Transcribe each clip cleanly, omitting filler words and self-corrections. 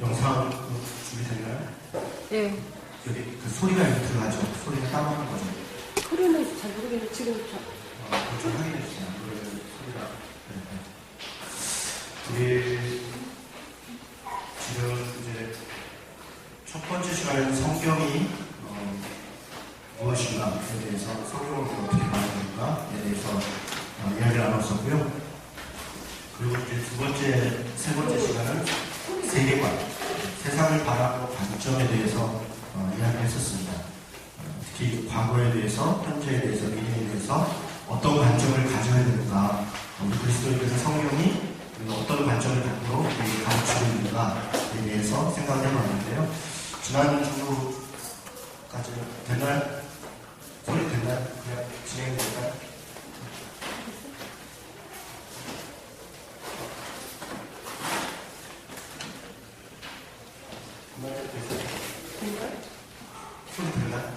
영상 준비됐나요? 네. 여기 그 소리가 여기 들어가죠? 소리가 따로 하는 거죠? 소리는 잘 모르겠는데 지금 좀 확인해 주세요. 그러면 소리가. 우리 지금 이제 첫 번째 시간에는 성경이 무엇인가에 대해서 성경을 어떻게 말하는가에 대해서 이야기를 나눴었고요. 그리고 이제 두 번째, 세 번째 시간은 세계관, 세상을 바라보는 관점에 대해서 이야기했었습니다. 특히 과거에 대해서, 현재에 대해서, 미래에 대해서 어떤 관점을 가져야 되는가, 우리 그리스도인들은 성경이 어떤 관점을 갖고 우리에게 가르치고 있는가에 대해서 생각을 해봤는데요. 지난주까지 됐나요? 소리 됐나요? 그냥 진행이 될까요? 소리 됐나요?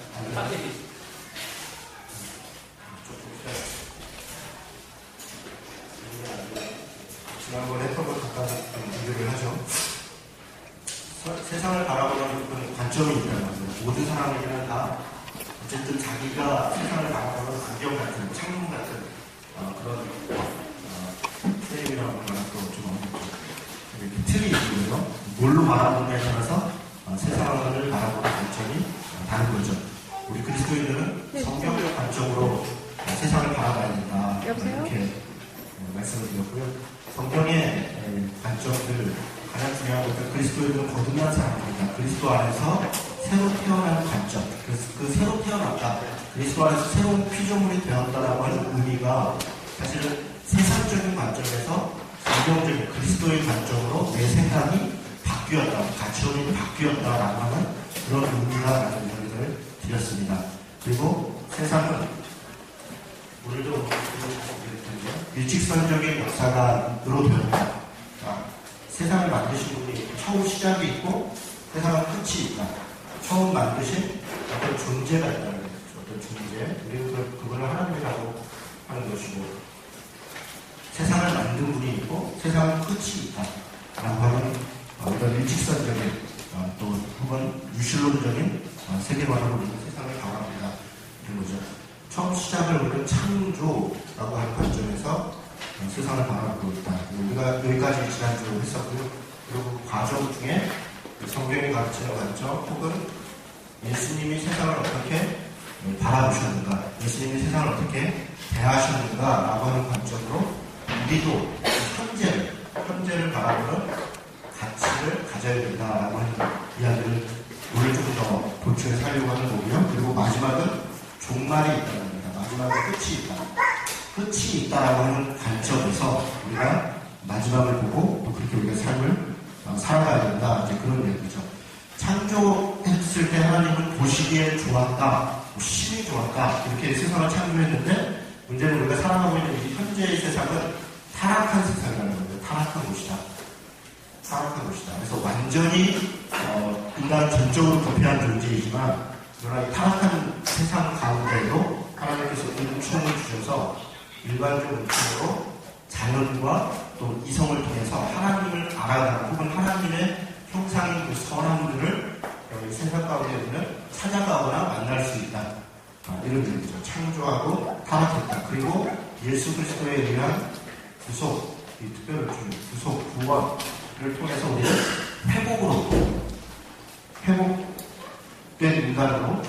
지난번에 했던 것 갖다 비교를 하죠. 세상을 바라보는 그런 관점이 있다는 거죠. 모든 사람에게는 다 어쨌든 자기가 세상을 바라보는 안경 같은, 창문 같은 그런 프레임이라고 하는 것좀 이렇게 틀이 있고요. 뭘로 바라보느냐에 따라서 세상을 바라보는 관점이 다른 거죠. 우리 그리스도인들은 성경적 관점으로 세상을 바라봐야 된다. 이렇게 말씀을 드렸고요. 성경의 관점들 가장 중요한 것은 그리스도인들은 거듭난 사람입니다. 그리스도 안에서 새로 태어나는 관점. 그 새로 태어났다. 그리스도 안에서 새로운 피조물이 되었다라고 하는 의미가 사실은 세상적인 관점에서 성경적인 그리스도의 관점으로 내 생각이 바뀌었다. 가치관이 바뀌었다라고 하는 그런 의미가 가진 이야기를 드렸습니다. 그리고 세상은 오늘도 일직선적인 역사가로 되었다. 세상을 만드신 분이 처음 시작이 있고 세상은 끝이 있다. 처음 만드신 어떤 존재가 있다는 거죠. 어떤 존재. 우리는 그걸 하나님이라고 하는 것이고 세상을 만든 분이 있고 세상은 끝이 있다. 라고 하는 어떤 일직선적인 또 혹은 유실론적인 세계관으로 우리는 세상을 바라봅니다. 이런 거죠. 처음 시작을 우리는 창조라고 하는 관점에서 세상을 바라보고 있다. 우리가 여기까지 지난주에 했었고요. 그리고 그 과정 중에 성경이 가르치는 관점 혹은 예수님이 세상을 어떻게 바라보셨는가, 예수님이 세상을 어떻게 대하셨는가라고 하는 관점으로 우리도 현재를 바라보는 가치를 가져야 된다라고 하는 이야기를 오늘 좀 더 도출해 살려고 하는 거고요. 그리고 마지막은 종말이 있다는 겁니다. 마지막은 끝이 있다. 끝이 있다라고 하는 관점에서 우리가 마지막을 보고 또 그렇게 우리가 삶을 살아가야 된다. 이제 그런 얘기죠. 창조했을 때 하나님은 보시기에 좋았다, 심히 좋았다. 이렇게 세상을 창조했는데 문제는 우리가 살아가고 있는 이 현재의 세상은 타락한 세상이라는 거예요. 타락한 곳이다. 타락한 곳이다. 그래서 완전히 인간 전적으로 부패한 존재이지만 그러나 이 타락한 세상 가운데도 하나님께서 은총을 주셔서 일반적 은총으로 자연과 또 이성을 통해서 하나님을 알아가는 혹은 하나님의 형상인 그 선함들을 여기 세상 가운데 우리는 찾아가거나 만날 수 있다. 이런 얘기죠. 창조하고 타락했다. 그리고 예수 그리스도에 의한 구속, 이 특별히 구속, 구원을 통해서 우리는 회복된 인간으로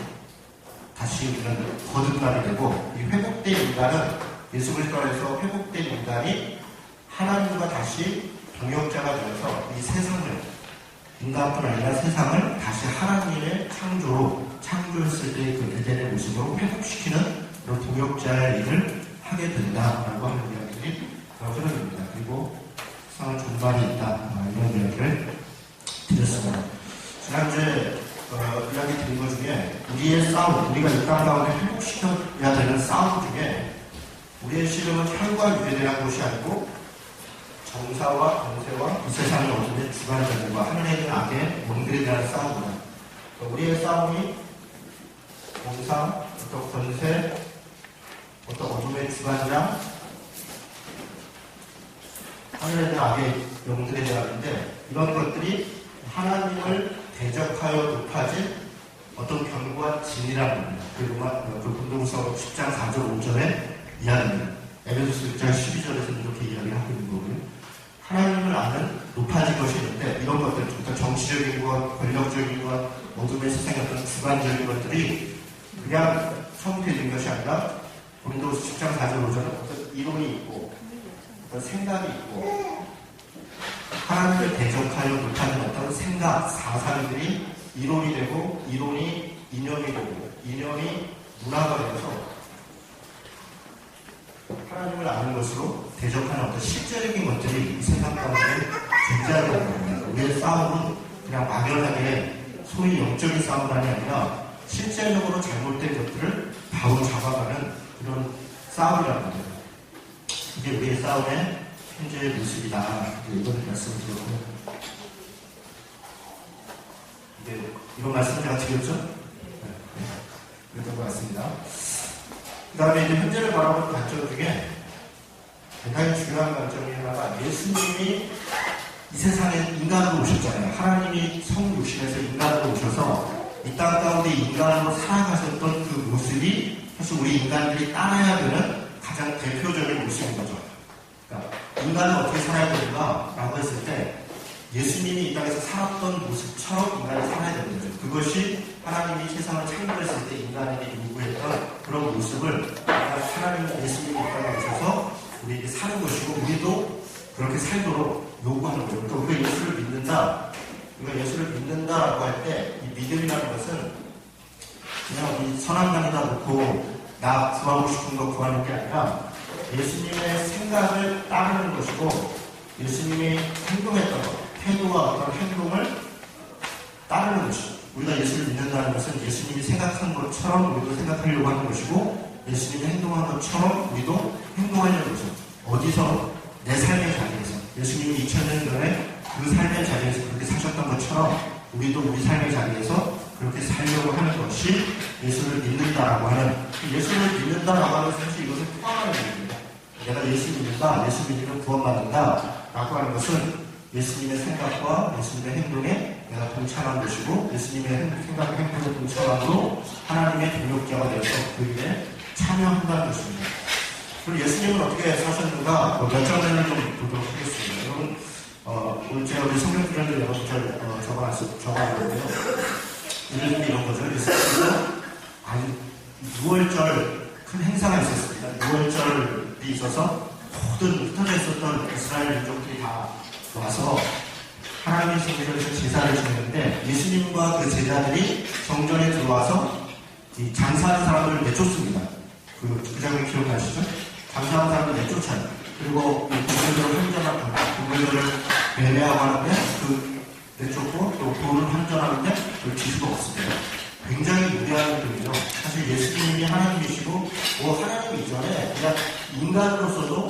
다시 우리는 거듭나게 되고 이 회복된 인간은 예수 그리스도 안에서 회복된 인간이 하나님과 다시 동역자가 되어서 이 세상을 인간뿐 아니라 세상을 다시 하나님의 창조했을 때의 그 에덴의 모습으로 회복시키는 그런 동역자의 일을 하게 된다라고 하는 이야기들이 그런 겁니다. 그리고 세상은 종말이 있다. 이런 이야기를 드렸습니다. 지난주에 이야기 드린 것 중에 우리의 싸움, 우리가 이 땅 가운데 회복시켜야 되는 싸움 중에 우리의 씨름은 혈과 육에 대한 것이 아니고 정사와 권세와 이 세상을 얻는 주관자들과 하늘에 있는 악의 영들에 대한 싸움이다. 우리의 싸움이 정사, 어떤 권세, 어떤 어둠의 주관자, 하늘에 대한 악의 영들에 대한인데 이런 것들이 하나님을 대적하여 높아진 어떤 견고한 진이라는 겁니다. 그리고 그 본도후서 10장 4절 5절에 이야기입니다. 에베소서 6장 12절에서 이렇게 이야기하고 있는 거고요. 하나님을 아는 높아진 것이 있는데 이런 것들, 그러니까 정치적인 것, 권력적인 것, 어둠의 세상의 어떤 주관적인 것들이 그냥 성취된 것이 아니라 본도후서 10장 4절 5절에 어떤 이론이 있고 어떤 생각이 있고 하나님을 대적하여 높아진 어떤 생각, 사상들이 이론이 되고 이론이 이념이 되고 이념이 문화가 되어서 하나님을 아는 것으로 대적하는 어떤 실제적인 것들이 이 세상 가운데 존재하게 됩니다. 우리의 싸움은 그냥 막연하게 소위 영적인 싸움이 아니라 실제적으로 잘못된 것들을 바로 잡아가는 그런 싸움이라는 겁니다. 이게 우리의 싸움의 현재의 모습이다. 이번 말씀을 드렸고요. 이번 말씀 제가 드렸죠? 네. 그랬던 것 같습니다. 그 다음에 이제 현재를 바라보는 관점 중에 굉장히 중요한 관점이 하나가 예수님이 이 세상에 인간으로 오셨잖아요. 하나님이 성육신에서 인간으로 오셔서 이 땅 가운데 인간으로 살아가셨던 그 모습이 사실 우리 인간들이 따라야 되는 가장 대표적인 모습인 거죠. 그러니까 인간은 어떻게 살아야 되는가? 라고 했을 때 예수님이 이 땅에서 살았던 모습처럼 인간이 살아야 되는 거죠. 그것이 하나님이 세상을 창조했을 때 인간에게 요구했던 그런 모습을 하나님 예수님이 이 땅에 오셔서 우리에게 사는 것이고 우리도 그렇게 살도록 요구하는 거예요. 그러니까 우리가 예수를 믿는다. 우리가 예수를 믿는다라고 할 때 이 믿음이라는 것은 그냥 우리 선한간에다 놓고 나 구하고 싶은 거 구하는 게 아니라 예수님의 생각을 따르는 것이고 예수님이 행동했던 것, 태도와 어떤 행동을 따르는 것이죠. 우리가 예수를 믿는다는 것은 예수님이 생각한 것처럼 우리도 생각하려고 하는 것이고 예수님이 행동한 것처럼 우리도 행동하려는 거죠. 어디서? 내 삶의 자리에서. 예수님이 2000년 전에 그 삶의 자리에서 그렇게 사셨던 것처럼 우리도 우리 삶의 자리에서 그렇게 살려고 하는 것이 예수를 믿는다라고 하는, 예수를 믿는다라고 하는 사실 이것을 포함하는 얘기입니다. 내가 예수 믿는다, 예수 믿으면 구원받는다 라고 하는 것은 예수님의 생각과 예수님의 행동에 내가 동참한 것이고 예수님의 생각과 행동에 동참함으로 하나님의 동력자가 되어서 그 일에 참여한다는 것입니다. 그럼 예수님은 어떻게 사셨는가 몇 장면을 좀 보도록 하겠습니다. 여러분 오늘 제가 우리 성경 구절을 여러 구절 적어놨는데요. 예를 들면 이런 거죠. 예수님은 6월절 큰 행사가 있었습니다. 6월절이 있어서 모든 흩어져 있었던 이스라엘 민족들이 다 와서 하나님의 성전에서 제사를 지냈는데 예수님과 그 제자들이 성전에 들어와서 이 장사하는 사람들을 내쫓습니다. 그 장면 기억나시죠? 장사하는 사람을 내쫓아요. 그리고 동물들을 환전하고 동물들을 매매하고 하는데 그 내쫓고 또 돈을 환전하는데 그걸 뒤집어 엎습니다. 굉장히 유대한 행동이죠. 사실 예수님이 하나님이시고 하나님 이전에 그냥 인간으로서도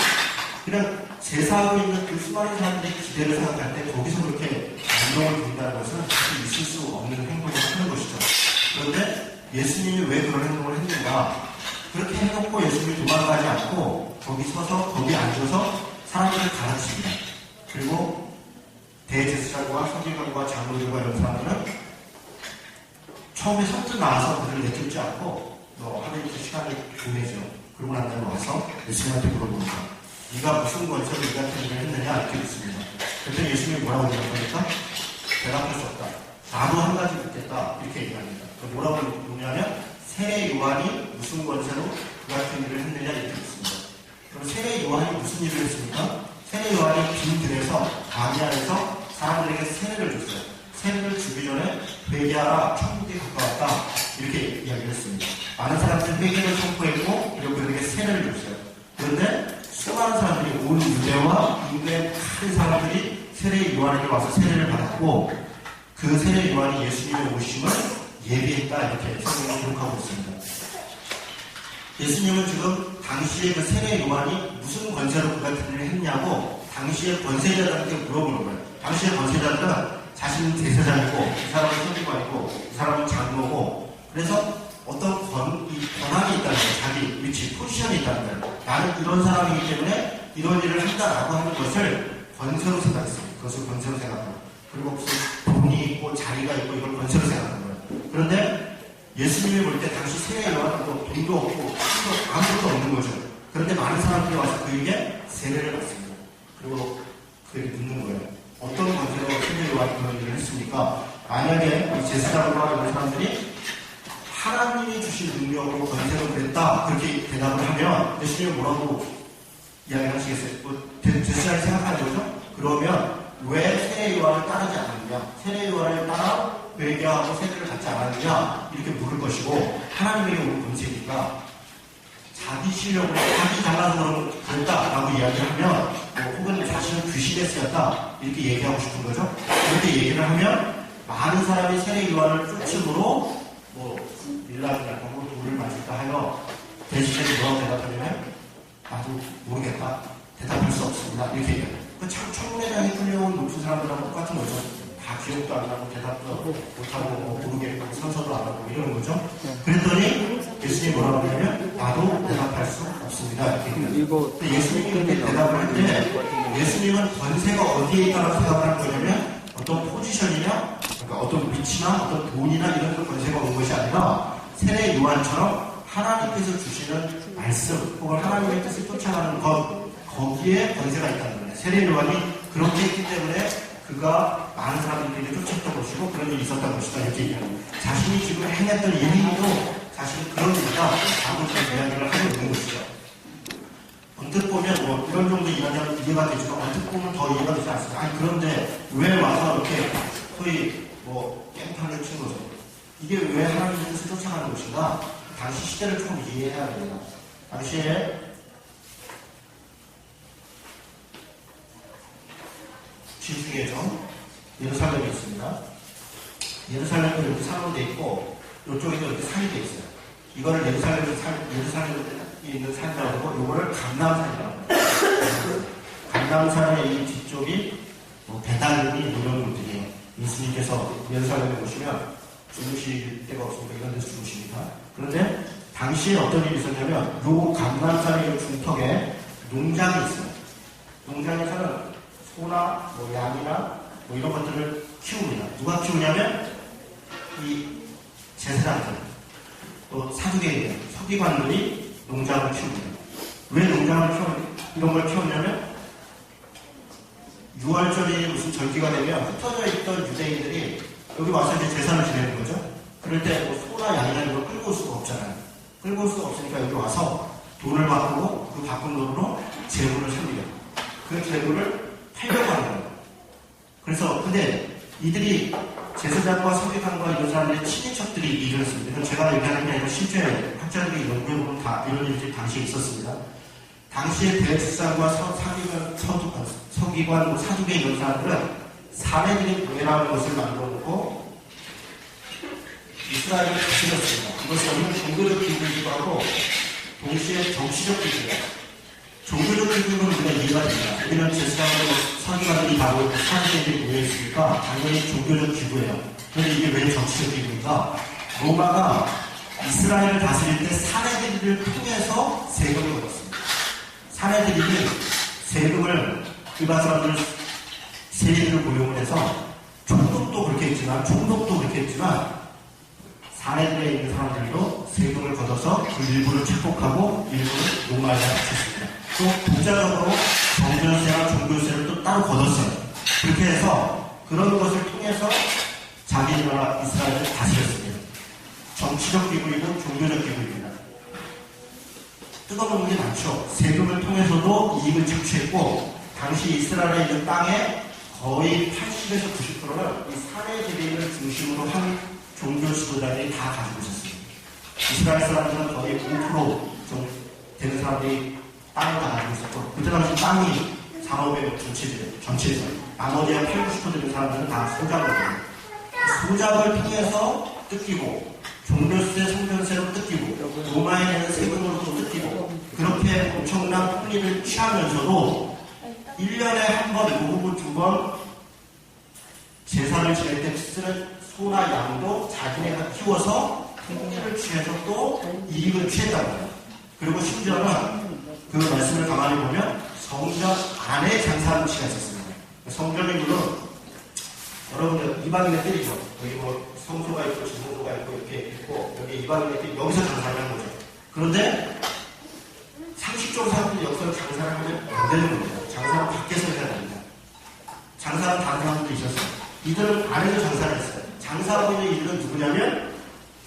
그냥 제사하고 있는 그 수많은 사람들의 기대를 생각할 때 거기서 그렇게 운동을 부린다는 것은 사실 있을 수 없는 행동을 하는 것이죠. 그런데 예수님이 왜 그런 행동을 했는가? 그렇게 해놓고 예수님이 도망가지 않고 거기 서서 거기 앉아서 사람들을 가르칩니다. 그리고 대제사장과 서기관과 장로들과 이런 사람들은 처음에 선뜻 나와서 그들을 내쫓지 않고 하나님께 시간을 보내죠. 그러고 난 다음에 와서 예수님한테 물어봅니다. 네가 무슨 권세로 이 같은 일을 했느냐 이렇게 묻습니다. 그때 예수님이 뭐라고 얘기합니까? 대답할 수 없다. 나도 한 가지 묻겠다 이렇게 얘기합니다. 뭐라고 묻냐면 세례 요한이 무슨 권세로 그 같은 일을 했느냐 이렇게 묻습니다. 그럼 세례 요한이 무슨 일을 했습니까? 세례 요한이 빈 들에서 광야에서 사람들에게 세례를 줬어요. 세례를 주기 전에 회개하라 천국이 가까웠다 이렇게 이야기를 했습니다. 많은 사람들이 회개를 선포했고 그리고 그들에게 세례를 줬어요. 그런데 수많은 사람들이 온 유대와 인도의 큰 사람들이 세례 요한에게 와서 세례를 받았고 그 세례 요한이 예수님의 오심을 예비했다 이렇게 성경을 기록하고 있습니다. 예수님은 지금 당시에 그 세례 요한이 무슨 권세로 그 같은 일을 했냐고 당시의 권세자들한테 물어보는 거예요. 당시의 권세자들은 자신은 제사장이고 이 사람은 서기관이고 이 사람은 장로고 그래서 어떤 권한이 있다는 거예요. 자기 위치, 포지션이 있다는 거예요. 나는 이런 사람이기 때문에 이런 일을 한다라고 하는 것을 권세로 생각했습니다. 그것을 권세로 생각하고 그리고 무슨 돈이 있고 자리가 있고 이걸 권세로 생각하는 거예요. 그런데 예수님이 볼 때 당시 세례 요한은 돈도 없고 힘도 아무것도 없는 거죠. 그런데 많은 사람들이 와서 그에게 세례를 받습니다. 그리고 그에게 묻는 거예요. 어떤 관계로 세례 요한이 그런 일을 했습니까? 만약에 이 제사장으로 하는 사람들이 하나님이 주신 능력으로 권세로 그랬다 그렇게 대답을 하면 예수님이 뭐라고 이야기를 하시겠어요? 뭐 제사장이 생각하는 거죠? 그러면 왜 세례 요한을 따르지 않았느냐? 세례 요한을 따라 회개하고 세례를 갖지 않았느냐? 이렇게 물을 것이고 하나님에게 온 권세니까 자기 실력으로 자기 잘나서 그랬다라고 이야기하면 혹은 자신은 귀신에 쓰였다 이렇게 얘기하고 싶은 거죠. 그렇게 얘기를 하면 많은 사람이 세례 요한을 쫓음으로 밀라주나 물을 마실까 하여 대신에 뭐라고 대답하냐면 나도 모르겠다. 대답할 수 없습니다. 이렇게 얘기해요. 참 청문회장에 끌려온 높은 사람들하고 똑같은 거죠. 다 기억도 안 나고 대답도 못하고 모르겠고 선서도 안 하고 이러는 거죠. 그랬더니 예수님이 뭐라고 하냐면 나도 대답할 수 없습니다. 이렇게 얘기해요. 예수님이 그렇게 대답을 할 때 예수님은 권세가 어디에 있다고 생각을 하는 거냐면 어떤 포지션이냐 그러니까 어떤 위치나 어떤 돈이나 이런 권세가 온 것이 아니라 세례 요한처럼 하나님께서 주시는 말씀 혹은 하나님의 뜻을 쫓아가는 것 거기에 권세가 있다는 거예요. 세례 요한이 그렇게 했기 때문에 그가 많은 사람들에게 쫓았던 것이고 그런 일이 있었던 것이다 이렇게 얘기합니다. 자신이 지금 행했던 일도 자신이 그런 일이다 라고 지금 이야기를 하고 있는 것이죠. 언뜻 보면 이런 정도 이야기하면 이해가 되지만 언뜻 보면 더 이해가 되지 않습니다. 아니 그런데 왜 와서 이렇게 소위 깽판을 친 거죠. 이게 왜 하나님의 뜻을 쫓아가는 것인가? 당시 시대를 좀 이해해야 됩니다. 당시에 지중해죠. 예루살렘이 있습니다. 예루살렘은 이렇게 산으로 돼 있고 이쪽에도 이렇게 산이 돼 있어요. 이거를 예루살렘에 있는 산이라고 하고 이거를 감람산이라고 합니다. 감람산의 이 뒤쪽이 베달리 이런 곳들이에요. 예수님께서 예루살렘에 오시면 주무실 데가 없으니까 이런 데서 주무십니다. 그런데 당시에 어떤 일이 있었냐면 요 감람산의 중턱에 농장이 있어요. 농장에서는 소나 양이나 이런 것들을 키웁니다. 누가 키우냐면 이 제사장들 또 사두개인들 서기관들이 농장을 키웁니다. 왜 농장을 이런 걸 키웠냐면 6월절이 무슨 절기가 되면 흩어져 있던 유대인들이 여기 와서 이제 제사를 지내는 거죠. 그럴 때 소나 양이나 이런 걸 끌고 올 수가 없잖아요. 끌고 올 수가 없으니까 여기 와서 돈을 바꾸고 그 바꾼 돈으로 재물을 삽니다. 그 재물을 팔려고 하는 거예요. 그래서 근데 이들이 제사장과 서기관과 이런 사람들의 친인척들이 일을 했습니다. 이건 제가 얘기하는 게 아니라 실제 학자들이 연구해보면 다 이런 일들이 당시에 있었습니다. 당시에 대제사장과 서기관, 사두개 이런 사람들은 사내들이 교회라는 것을 만들어 놓고 이스라엘을 다스렸습니다. 이것은 종교적 기구이기도 하고 동시에 정치적 기구예요. 종교적 기구는 우리가 이해가 됩니다. 우리는 제사장으로 서기관들이 가고 있고 사내들이 모여있으니까 당연히 종교적 기구예요. 그런데 이게 왜 정치적 기구인가? 로마가 이스라엘을 다스릴 때 사내들을 통해서 세금을 걷었습니다. 사내들이 세금을 일반 사람들 세리를 고용을 해서 총독도 그렇게 했지만 사내들에 있는 사람들도 세금을 걷어서 그 일부를 축복하고 일부를 로마에 바쳤습니다. 또 독자적으로 정전세와 종교세를 또 따로 걷었어요. 그렇게 해서 그런 것을 통해서 자기 나라 이스라엘을 다스렸습니다. 정치적 기구이고 종교적 기구입니다. 뜯어먹는 게 많죠. 세금을 통해서도 이익을 착취했고 당시 이스라엘에 있는 땅의 거의 80에서 90%를 이 사내들을 중심으로 한 종교 지도자들이 다 가지고 있었습니다. 이스라엘 사람들은 거의 5% 정도 되는 사람들이 땅을 다 가지고 있었고 그때 당시 땅이 산업의 전체에서 나머지 한 80, 90% 되는 사람들은 다 소작을 해요. 소작을 통해서 뜯기고 종교세, 성전세로 뜯기고 로마에 내는 세금으로도 뜯기고 그렇게 엄청난 폭리를 취하면서도 1년에 한 번, 혹은 2번 제사를 지낼 때 쓰는 소나 양도 자기네가 키워서 폭리를 취해서 또 이익을 취했다고 해요. 그리고 심지어는 그 말씀을 가만히 보면 성전 안에 장사하는 치가 있었습니다. 성전의 물론 여러분들 이방인의 뜰이죠. 여기 뭐 성소가 있고 지성소가 있고 이렇게 있고 여기 이방인의 뜰 여기서 장사를 하는 거죠. 그런데 상식적으로 사람들이 여기서 장사를 하면 안 되는 겁니다. 장사는 밖에서 해야 됩니다. 장사는 다른 사람들도 있었어요. 이들은 안에서 장사를 했어요. 장사하고 있는 이들은 누구냐면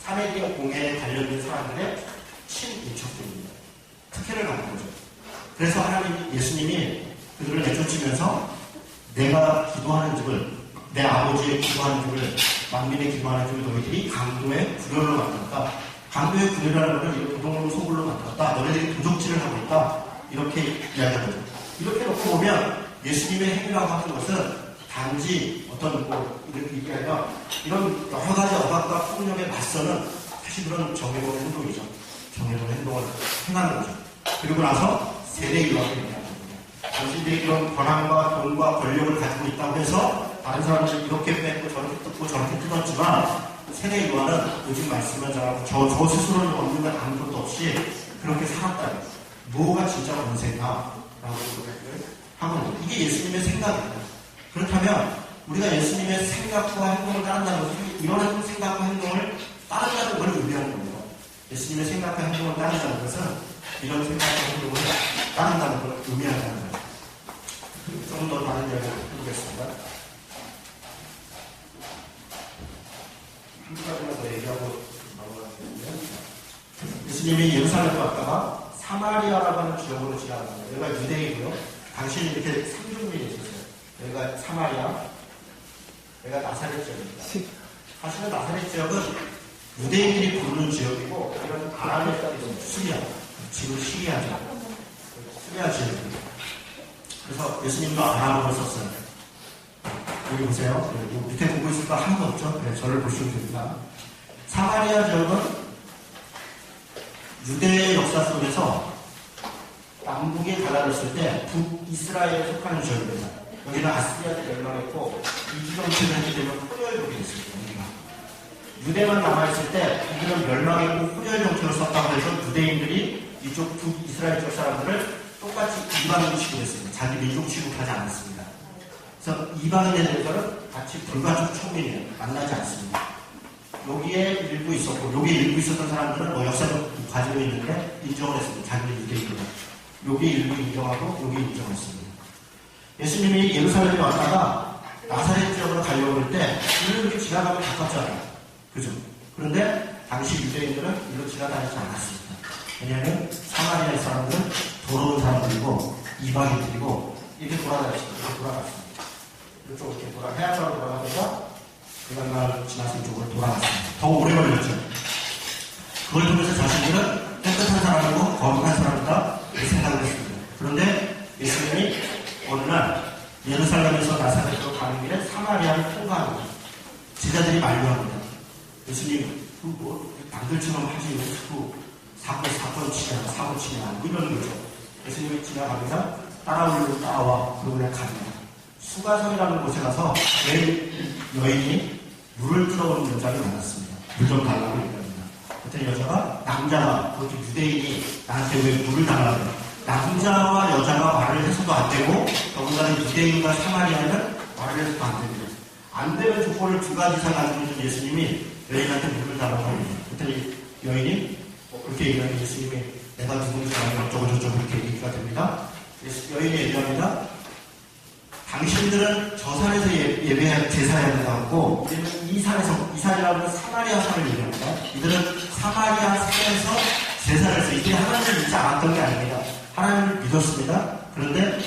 사내기와 공예에 관련된 사람들의 친인척들입니다. 특혜를 받는 거죠. 그래서 하나님, 예수님이 그들을 내쫓으면서 내가 기도하는 집을, 내 아버지의 기도하는 집을, 만민의 기도하는 집을 너희들이 강도의 구려로 만들었다. 강도의 구려라는 것은 도둑놈 소굴로 만들었다. 너희들이 도적질을 하고 있다. 이렇게 이야기하는 거죠. 이렇게 놓고 보면 예수님의 행위라고 하는 것은 단지 어떤 이렇게 얘기하면 이런 여러 가지 억압과 폭력에 맞서는 사실 그런 정의로운 행동이죠. 정의로운 행동을 행하는 거죠. 그리고 나서 세대 이방을 얘기하는 겁니다. 당신들이 이런 권한과 돈과 권력을 가지고 있다고 해서 다른 사람들이 이렇게 뺏고 저렇게 뜯고 저렇게 뜯었지만 세대 이방은 요즘 말씀을 잘하고 저 스스로는 얻는 건 아무것도 없이 그렇게 살았다. 뭐가 진짜 권세인가? 라고 하고 이게 예수님의 생각입니다. 그렇다면 우리가 예수님의 생각과 행동을 따른다는 것은 이런 생각과 행동을 따른다는 걸 의미하는 겁니다. 예수님의 생각과 행동을 따른다는 것은 이런 생각과 행동을 따른다는 걸 의미한다는 거죠. 좀 더 다른 이야기를 해보겠습니다. 한 가지만 더 얘기하고 넘어가겠습니다. 예수님이 예루살렘에 왔다가 사마리아라고 하는 지역으로 지나갑니다. 여기가 유대이고요. 당시에 이렇게 상중민이 있었어요. 여기가 사마리아, 여기가 나사렛 지역입니다. 사실은 나사렛 지역은 유대인들이 부르는 지역이고 이런 아람의 딸이 시리아, 지금 시리아죠. 시리아 지역입니다. 그래서 예수님도 아람어를 썼어요. 여기 보세요. 여기 밑에 보고 있을 거 하나도 없죠? 네, 저를 보시면 됩니다. 사마리아 지역은 유대의 역사 속에서 남북이 갈라졌을 때 북이스라엘에 속하는 지역입니다. 여기는 아스리아도 멸망했고 이주정치를 했기 때문에 혼혈족이 됐습니다. 여기가. 유대만 남아있을 때 이들은 멸망했고 혼혈 정책을 썼다고 해서 유대인들이 이쪽 북이스라엘 쪽 사람들을 똑같이 이방인 취급했습니다. 자기 민족 취급하지 않았습니다. 그래서 이방인에 대해서는 같이 불가촉 총리예요. 만나지 않습니다. 여기에 일부 있었고 여기에 일부 있었던 사람들은 뭐 역사적 가지고 있는데 인정을 했습니다. 자기들 유대인들은. 여기 일부 인정하고 여기 인정했습니다. 예수님이 예루살렘에 왔다가 나사렛 지역으로 가려고 할 때 이렇게 지나가면 가깝잖아요. 그죠? 그런데 당시 유대인들은 이로 지나다니지 않았습니다. 왜냐하면 사마리아 사람들은 더러운 사람들이고 이방인들이고 이렇게 돌아다녔습니다. 이렇게 돌아갔습니다. 이쪽 이렇게 해안가로 돌아가다가 그간마을 지나서 이쪽으로 돌아갔습니다. 더 오래 걸렸죠. 그걸 통해서 자신들은 깨끗한 사람이고 거룩한 사람이다 이렇게 생각을 했습니다. 그런데 예수님이 어느 날 예루살렘에서 나사렛으로 가는 길에 사마리아를 통과합니다. 제자들이 만류합니다. 예수님, 남들처럼 하지 왜 사건 치냐, 사고 치냐, 이러는 거죠. 예수님이 지나갑니다. 따라와. 그러고 그냥 갑니다. 수가성이라는 곳에 가서 여인이 물을 들어오는 여자를 만났습니다. 물 좀 달라고 얘기합니다. 그때 여자가 남자가, 그것도 유대인이 나한테 왜 물을 달라고 해요. 남자와 여자가 말을 해서도 안 되고, 더군다나 유대인과 사마리아는 말을 해서도 안 됩니다. 안 되는 조건을 두 가지 이상 가지고 있는 예수님이 여인한테 물을 달라고 합니다. 그때 여인이 그렇게 얘기하면 예수님이 내가 누군지 알면 어쩌고저쩌고 그렇게 얘기가 됩니다. 여인이 얘기합니다. 당신들은 저 산에서 제사해야 된다고 우리는 이 산이라고 하면 사마리아 산을 얘기합니다. 이들은 사마리아 산에서 제사를 해서 이들이 하나님을 믿지 않았던 게 아닙니다. 하나님을 믿었습니다. 그런데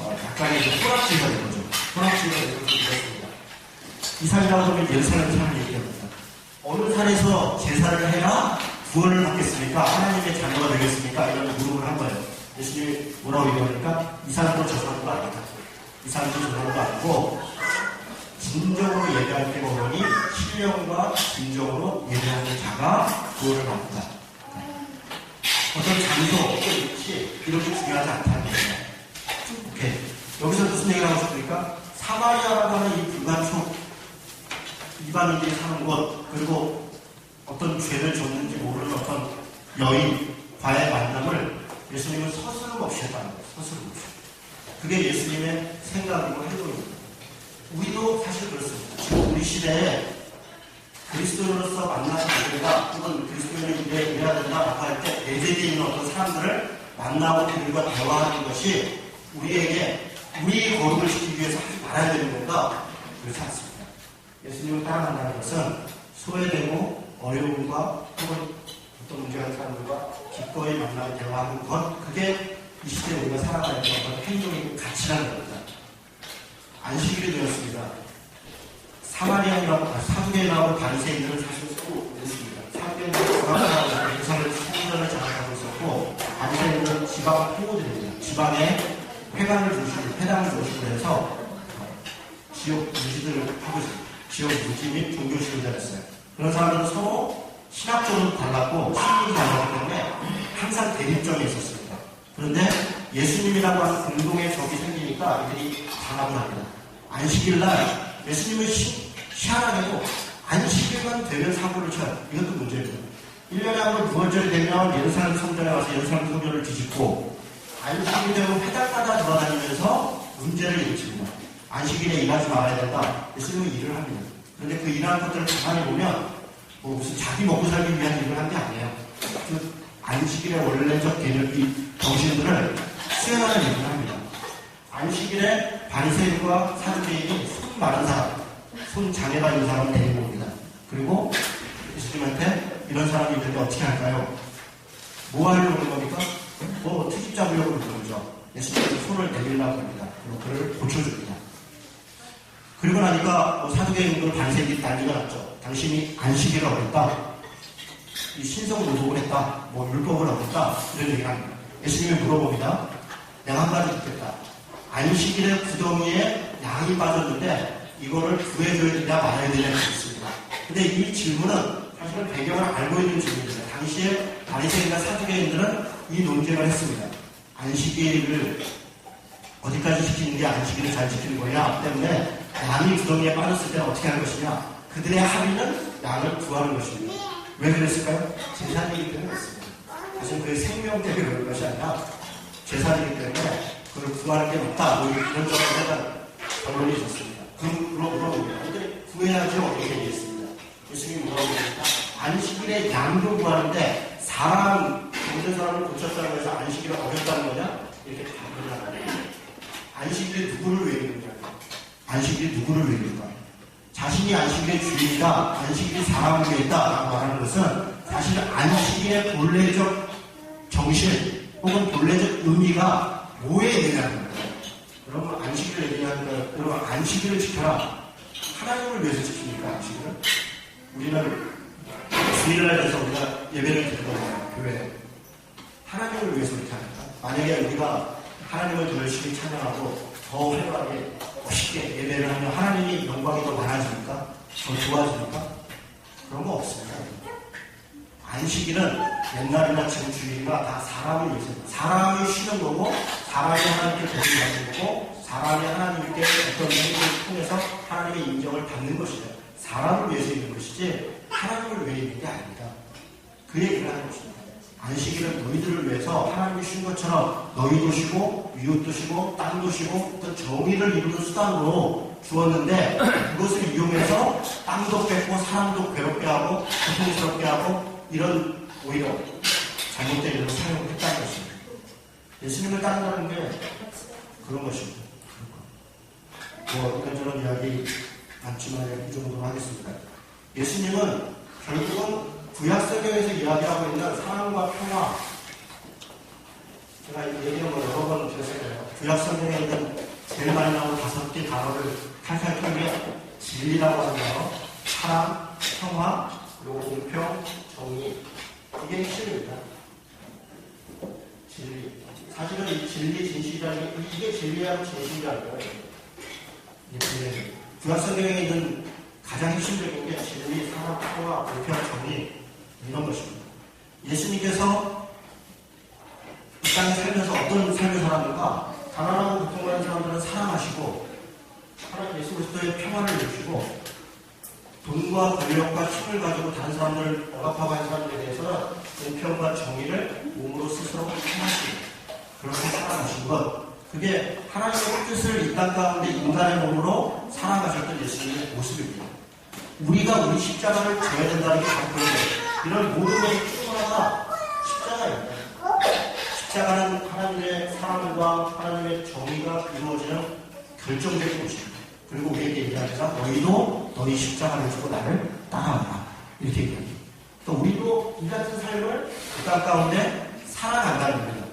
약간의 호락지가 된 거죠. 호락지가 된 것을 믿었습니다. 이 산이라고 하면 예루살렘 산을 얘기합니다. 어느 산에서 제사를 해야 구원을 받겠습니까? 하나님의 자녀가 되겠습니까? 이런 물음을 한 거예요. 예수님이 뭐라고 얘기하니까 이 산도 저 산도 아니다. 이 산도 저 산도 아니고 진정으로 예배할 때 보니 신령과 진정으로 예배하는 자가 구원을 받는다. 어떤 장소, 어떤 위치 이렇게 중요하지 않다는 거예요. 오케이. 여기서 무슨 얘기를 하고 싶습니까? 사마리아라고 하는 이 불가촉 이방인들이 사는 곳 그리고 어떤 죄를 졌는지 모르는 어떤 여인과의 만남을 예수님은 서스름 없이 했다는 거예요. 서스름 없이. 그게 예수님의 생각이고 행동입니다. 우리도 사실 그렇습니다. 지금 우리 우리 시대에 그리스도로서 만나는 우리가 혹은 그리스도인의 일에 일해야 된다라고 할 때 내재되어 있는 어떤 사람들을 만나고 그들과 대화하는 것이 우리에게 우리의 거룩을 지키기 위해서 하지 말아야 되는 건가? 그렇지 않습니다. 예수님을 따라간다는 것은 소외되고 어려움과 혹은 어떤 문제가 있는 사람들과 기꺼이 만나고 대화하는 것, 그게 이 시대에 우리가 살아가는 어떤 행동이고 가치라는 겁니다. 안식일이 되었습니다. 사두개인하고 바리새인들은 사실 서로 있습니다. 사두개인들은 지방하고 대선을 성전을 장악하고 있었고, 바리새인들은 지방 통고들입니다. 지방에 회당을 주시고 해서 지역 유지들을 하고 있습니다. 지역 유지 및 종교 지도자를 했어요. 그런 사람들은 서로 신학적으로 달랐고 신분이 달랐기 때문에 항상 대립점에 있었습니다. 그런데 예수님이라고 하는 공동의 적이 생기니까 이들이 단합을 합니다. 안식일날 예수님은 희한하게도 안식일만 되면 사고를 쳐요. 이것도 문제입니다. 1년에 한 번 9월절이 되면 예루살렘 성전에 와서 예루살렘 성전을 뒤집고 안식일이 되고 회당마다 돌아다니면서 문제를 일으킵니다. 안식일에 일하지 말아야 된다. 예수님은 일을 합니다. 그런데 그 일하는 것들을 가만히 보면 뭐 무슨 자기 먹고 살기 위한 일을 한 게 아니에요. 그 안식일의 원래적 개념, 정신들을 수행하는 일을 합니다. 안식일에 바리새인과 사두개인이 손 마른 사람, 손 장애가 있는 사람을 데리고 옵니다. 그리고 예수님한테 이런 사람이 있는데 어떻게 할까요? 뭐 하려고 그런 겁니까? 뭐 트집 잡으려고 그런 거죠. 예수님은 손을 내밀라고 합니다. 그리고 그를 고쳐줍니다. 그리고 나니까 사두개인들은 바리새인들이 난리가 났죠. 당신이 안식일을 어겼다. 이 신성 노동을 했다. 뭐 율법을 어겼다. 이런 얘기를 합니다. 예수님이 물어봅니다. 내가 한 가지 듣겠다. 안식일의 구덩이에 양이 빠졌는데 이거를 구해줘야 되냐 말아야 되냐 했습니다. 근데 이 질문은 사실은 배경을 알고 있는 질문입니다. 당시에 바리새인과 사두개인들은 이 논쟁을 했습니다. 안식일을 어디까지 지키는 게 안식일을 잘 지키는 거냐 때문에 양이 구덩이에 빠졌을 때는 어떻게 할 것이냐. 그들의 합의는 양을 구하는 것입니다. 왜 그랬을까요? 제사이기 때문에 그랬습니다. 사실 그의 생명 때문에 그런 것이 아니라 제사이기 때문에 그걸 구하는 게 맞다. 뭐 이런 점으로 약간 결론이 있었습니다. 물어봅니다. 근데 구해야죠. 어떻게 얘기했습니다. 예수님이 물어보니까 안식일에 양도 구하는데 사람, 모든 사람을 고쳤다고 해서 안식일을 어겼다는 거냐? 이렇게 답을 하는 거예요. 안식일이 누구를 위해 있느냐? 안식일이 누구를 위해 있는가? 자신이 안식일의 주인이다, 안식일이 사람을 위해 있다라고 말하는 것은 사실 안식일의 본래적 정신 혹은 본래적 의미가 뭐에 있느냐는 거예요. 여러분 안식일을 얘기하는 거예요. 여러분 안식일을 지켜라. 하나님을 위해서 지킵니까? 안식일을? 우리는 주일날에서 우리가 예배를 드리거든요. 교회에. 하나님을 위해서 이렇게 합니까? 만약에 우리가 하나님을 더 열심히 찬양하고 더 활발하게 멋있게 예배를 하면 하나님이 영광이 더 많아집니까? 더 좋아집니까? 그런 거 없습니다. 안식일은 옛날이나 지금 주일이나 다 사람을 위해서 사람이 쉬는 거고 사람이 하나님께 복을 받는 거고 사람이 하나님께 어떤 행동을 통해서 하나님의 인정을 받는 것이죠. 사람을 위해서 있는 것이지 하나님을 위해 있는 게 아닙니다. 그 얘기를 하는 것입니다. 안식일은 너희들을 위해서 하나님이 쉰 것처럼 너희도 쉬고 이웃도 쉬고 땅도 쉬고 또 정의를 이루는 수단으로 주었는데 그것을 이용해서 땅도 뺏고 사람도 괴롭게 하고 고통스럽게 하고 이런 오히려 잘못된 일로 사용을 했다는 것입니다. 예수님을 따른다는 게 그런 것입니다. 뭐 이런저런 이야기 많지만 이 정도로 하겠습니다. 예수님은 결국은 구약성경에서 이야기하고 있는 사랑과 평화, 제가 얘기한 거 여러 번 드렸어요. 구약성경에 있는 제일 많이 나오는 5개 단어를 칼칼 털면 진리라고 하는 거, 사랑, 평화, 그리고 공평, 정의, 이게 핵심입니다. 진리. 사실은 이 진리, 진실이라는 게 이게 진리하고 진실이라는 거예요. 구약성경에 있는 가장 핵심적인 게 진리, 사랑, 평화, 공평, 정의 이런 것입니다. 예수님께서 이 땅에 살면서 어떤 삶을 살았는가? 가난하고 고통받는 사람들은 사랑하시고 하나님 예수 그리스도의 평화를 주시고 돈과 권력과 힘을 가지고 다른 사람들을 억압하고 하는 사람들에 대해서는 공평과 정의를 몸으로 스스로 행하시고 그렇게 살아가신 것, 그게 하나님의 뜻을 이 땅 가운데 인간의 몸으로 살아가셨던 예수님의 모습입니다. 우리가 우리 십자가를 져야 된다는 게 바로 그런 거예요. 이런 모든 것이 충분하다. 십자가입니다. 십자가는 하나님의 사랑과 하나님의 정의가 이루어지는 결정적인 곳입니다. 그리고 우리에게 얘기하자 너희도 너희 십자가를 지고 나를 따라오라. 이렇게 얘기합니다. 또 우리도 이 같은 삶을 그 땅 가운데 살아간다는 겁니다.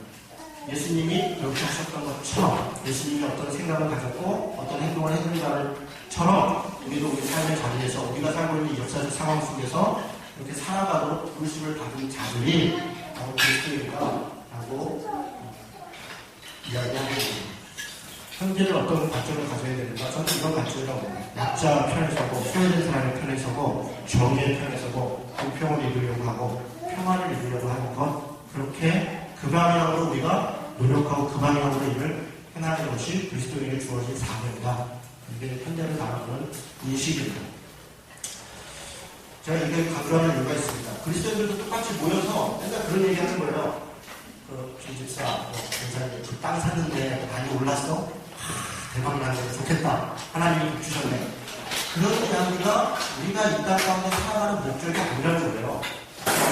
예수님이 그렇게 하셨던 것처럼 예수님이 어떤 생각을 가졌고 어떤 행동을 했는가를처럼 우리도 우리 삶의 자리에서 우리가 살고 있는 이 역사적 상황 속에서 이렇게 살아가도록 부르심을 받은 자들이 바로 그리스도인가라고 이야기하는 겁니다. 현재는 어떤 관점을 가져야 되는가? 저는 이런 관점이라고 봅니다. 약자 편에 서고 소외된 사람의 편에 서고 정의의 편에 서고 공평을 이루려고 하고 평화를 이루려고 하는 것 그렇게 그 방향으로 우리가 노력하고 그 방향으로 일을 해나가는 것이 그리스도인에게 주어진 사명이다. 이게 현대를 바라보는 인식입니다. 제가 이게 강조하는 이유가 있습니다. 그리스도인들도 똑같이 모여서 맨날 그런 얘기 하는 거예요. 김 집사, 괜찮은데 그 땅 샀는데 많이 올랐어? 대박 나면 좋겠다. 하나님이 복 주셨네. 그런 이야기가 우리가 이 땅 가운데 살아가는 목적이 아니라는 거예요.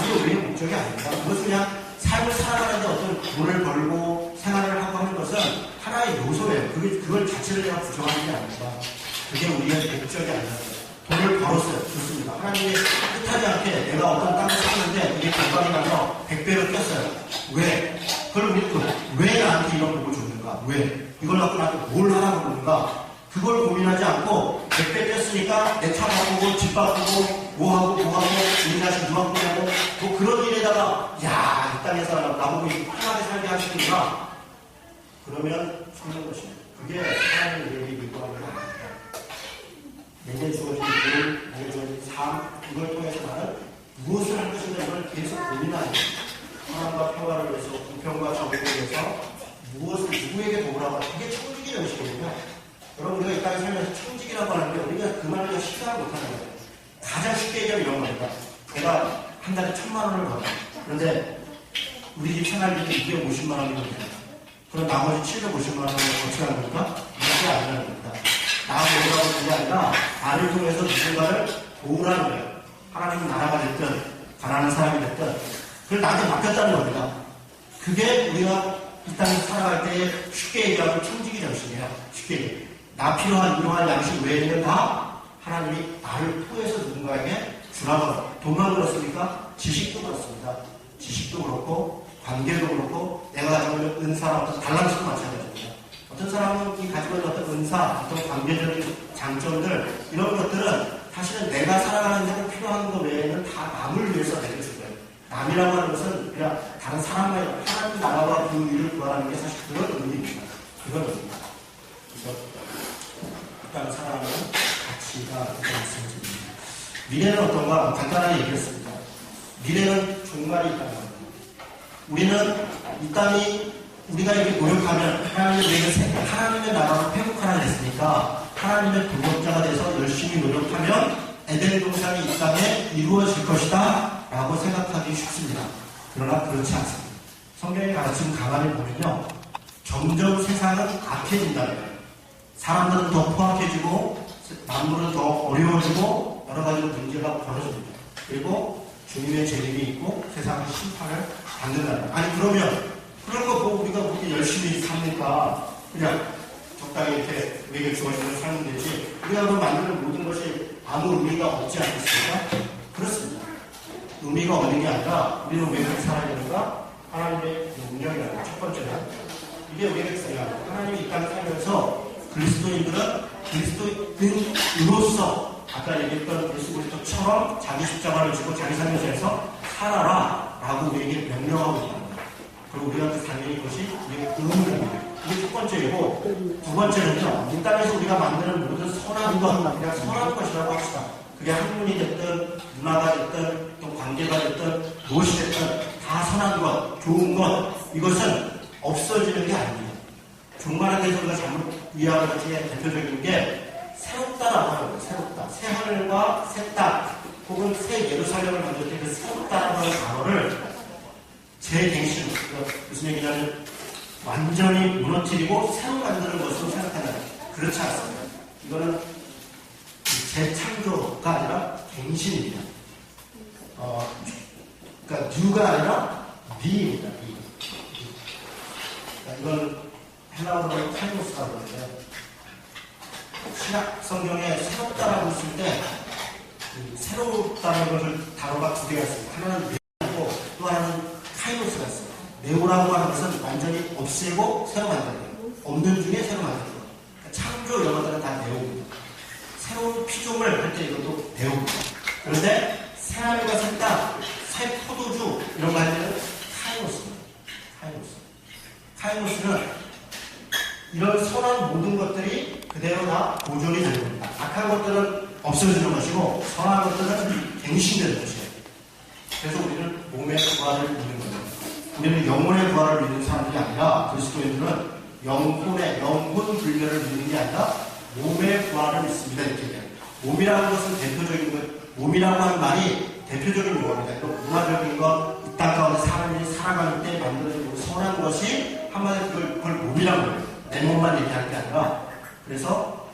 이게 우리의 목적이 아닙니다. 그것은 그냥 삶을 살아가는데 어떤 돈을 벌고 생활을 하고 하는 것은 하나의 요소예요. 그걸 자체를 내가 부정하는 게 아닙니다. 그게 우리의 목적이 아니라 돈을 벌었어요. 좋습니다. 하나님이 뜻하지 않게 내가 어떤 땅을 샀는데 이게 건강이 나서 100배로 뛰었어요. 왜? 그걸 우리 왜 나한테 이런 복을 줬는가? 왜? 이걸 갖고 나한테 뭘 하라고 그러는가? 그걸 고민하지 않고 100배 뛰었으니까 내 차 바꾸고 집 바꾸고 뭐하고 우리 자식 누가 꾸냐고 뭐 그런 일에다가 야, 이 땅에서 나보고 편하게 살게 하시는구나. 그러면 죽는 것입니다. 그게 하나님의 우리에게 이끌어가는 건 아닙니다. 내게 주어진 일, 내게 주어진 삶, 이걸 통해서 나는 무엇을 할 것인가 이걸 계속 고민하는 거예요. 사랑과 평화를 위해서, 공평과 정의를 위해서 무엇을 누구에게 도우라고 하는 그게 청지기 정신이거든요. 여러분 우리가 이 땅에 살면서 청지기라고 하는데 우리가 그 말을 시작을 못하는 거예요. 가장 쉽게 얘기하면 이런 겁니다. 내가 한 달에 1,000만 원을 받아. 그런데 우리 집 생활비는 250만 원이거든요. 그럼 나머지 750만 원을 어떻게 하는 겁니까? 이게 아니라는 겁니다. 나보라고 하는 게 아니라 나를 통해서 누군가를 도우라는 거예요. 하나님은 나라가 됐든 가난한 사람이 됐든 그걸 나한테 맡겼다는 겁니다. 그게 우리가 이 땅에서 살아갈 때 쉽게 얘기하면 청지기 정신이에요. 쉽게 얘기해요. 나 필요한 이러한 양식 외에는 다 하나님이 나를 통해서 누군가에게 주라고 돈만 그렇습니까? 지식도 그렇습니다. 지식도 그렇고 관계도 그렇고 내가 가지고 있는 은사랑 어떤 달란트도 마찬가지입니다. 어떤 사람은 이 가지고 있는 어떤 은사, 어떤 관계적인 장점들 이런 것들은 사실은 내가 살아가는 데는 필요한 것 외에는 다 남을 위해서 내려줄 거예요. 남이라고 하는 것은 그냥 다른 사람과 하나님 나라와 그 일을 구하라는 게 사실 그런 의미입니다. 그런 의미입니다. 그래서 일단 살아가는 가치가 있습니다. 미래는 어떤가 간단하게 얘기했습니다. 미래는 종말이 있다는 겁니다. 우리는 이 땅이 우리가 이렇게 노력하면 하나님의 나라로 회복하라 했으니까 하나님의 동역자가 돼서 열심히 노력하면 에덴 동산이 이 땅에 이루어질 것이다 라고 생각하기 쉽습니다. 그러나 그렇지 않습니다. 성경의 가르침 가만히 보면요. 점점 세상은 악해진다는 거예요. 사람들은 더 포악해지고 만물은 더 어려워지고 여러 가지 문제가 벌어집니다. 그리고 주님의 재림이 있고 세상의 심판을 받는다는 거예요. 아니 그러면 그런 거 보고 우리가 그렇게 열심히 삽니까? 그냥 적당히 이렇게 우리에게 주어지는 삶은 되지 우리가 그럼 만드는 모든 것이 아무 의미가 없지 않겠습니까? 그렇습니다. 의미가 없는 게 아니라 우리는 왜 그렇게 살아야 되는가? 하나님의 운명이라는 것. 첫 번째는 이게 우리에게 중요합니다. 하나님이 이 땅에 살면서 그리스도인들은 그리스도인으로서 아까 얘기했던 예수 그리스도처럼 자기 십자가를 지고 자기 삶에서 해서 살아라 라고 우리에게 명령하고 있다. 그리고 우리한테 당연히 그것이 우리의 의무입니다. 이게 첫 번째이고 두 번째는요. 이 땅에서 우리가 만드는 모든 선한 것, 그냥 선한 것이라고 합시다. 그게 학문이 됐든 문화가 됐든 또 관계가 됐든 무엇이 됐든 다 선한 것, 좋은 것 이것은 없어지는 게 아닙니다. 종말에 대해서 우리가 잘못 이해하는 것의 대표적인 게 새롭다라고 하는 거예요. 새롭다. 새 하늘과 새 땅 혹은 새 예루살렘을 만들 때 그 새롭다라고 하는 단어를 재갱신, 무슨 얘기냐면 완전히 무너뜨리고 새로 만드는 것으로 생각하는 그렇지 않습니다. 이거는 재창조가 아니라 갱신입니다. 그러니까 뉴가 아니라 니입니다. 니. 그러니까 이건 헬라어로 카이노스라고 하는데 신약 성경에 새롭다라고 했을 때 새롭다는 것을 단어가 두 개가 있습니다. 하나는 네오고 또 하나는 카이노스가 있어요. 네오라고 하는 것은 완전히 없애고 새로 만드는 거예요. 없는 중에 새로 만드는 거예요. 그러니까 창조 영어들은 다 네오입니다. 새로운 피조물 할 때 이것도 네오입니다. 그런데 새하늘과 새 땅, 새 포도주 이런 거 할 때는 카이노스입니다. 카이노스는 이런 선한 모든 것들이 그대로 다 보존이 되는 겁니다. 악한 것들은 없어지는 것이고 선한 것들은 갱신되는 것이에요. 그래서 우리는 몸의 부활을 믿는 거예요. 우리는 영혼의 부활을 믿는 사람들이 아니라 그리스도인들은 영혼 불멸을 믿는 게 아니라 몸의 부활을 믿습니다. 이렇게 돼요. 몸이라는 것은 대표적인 것, 몸이라고 하는 말이 대표적인 용어입니다. 문화적인 것, 이 땅 가운데 사람이 살아갈 때 만들어진 선한 것이 한마디로 그걸 몸이라고 해요. 내 몸만 얘기할 게 아니라. 그래서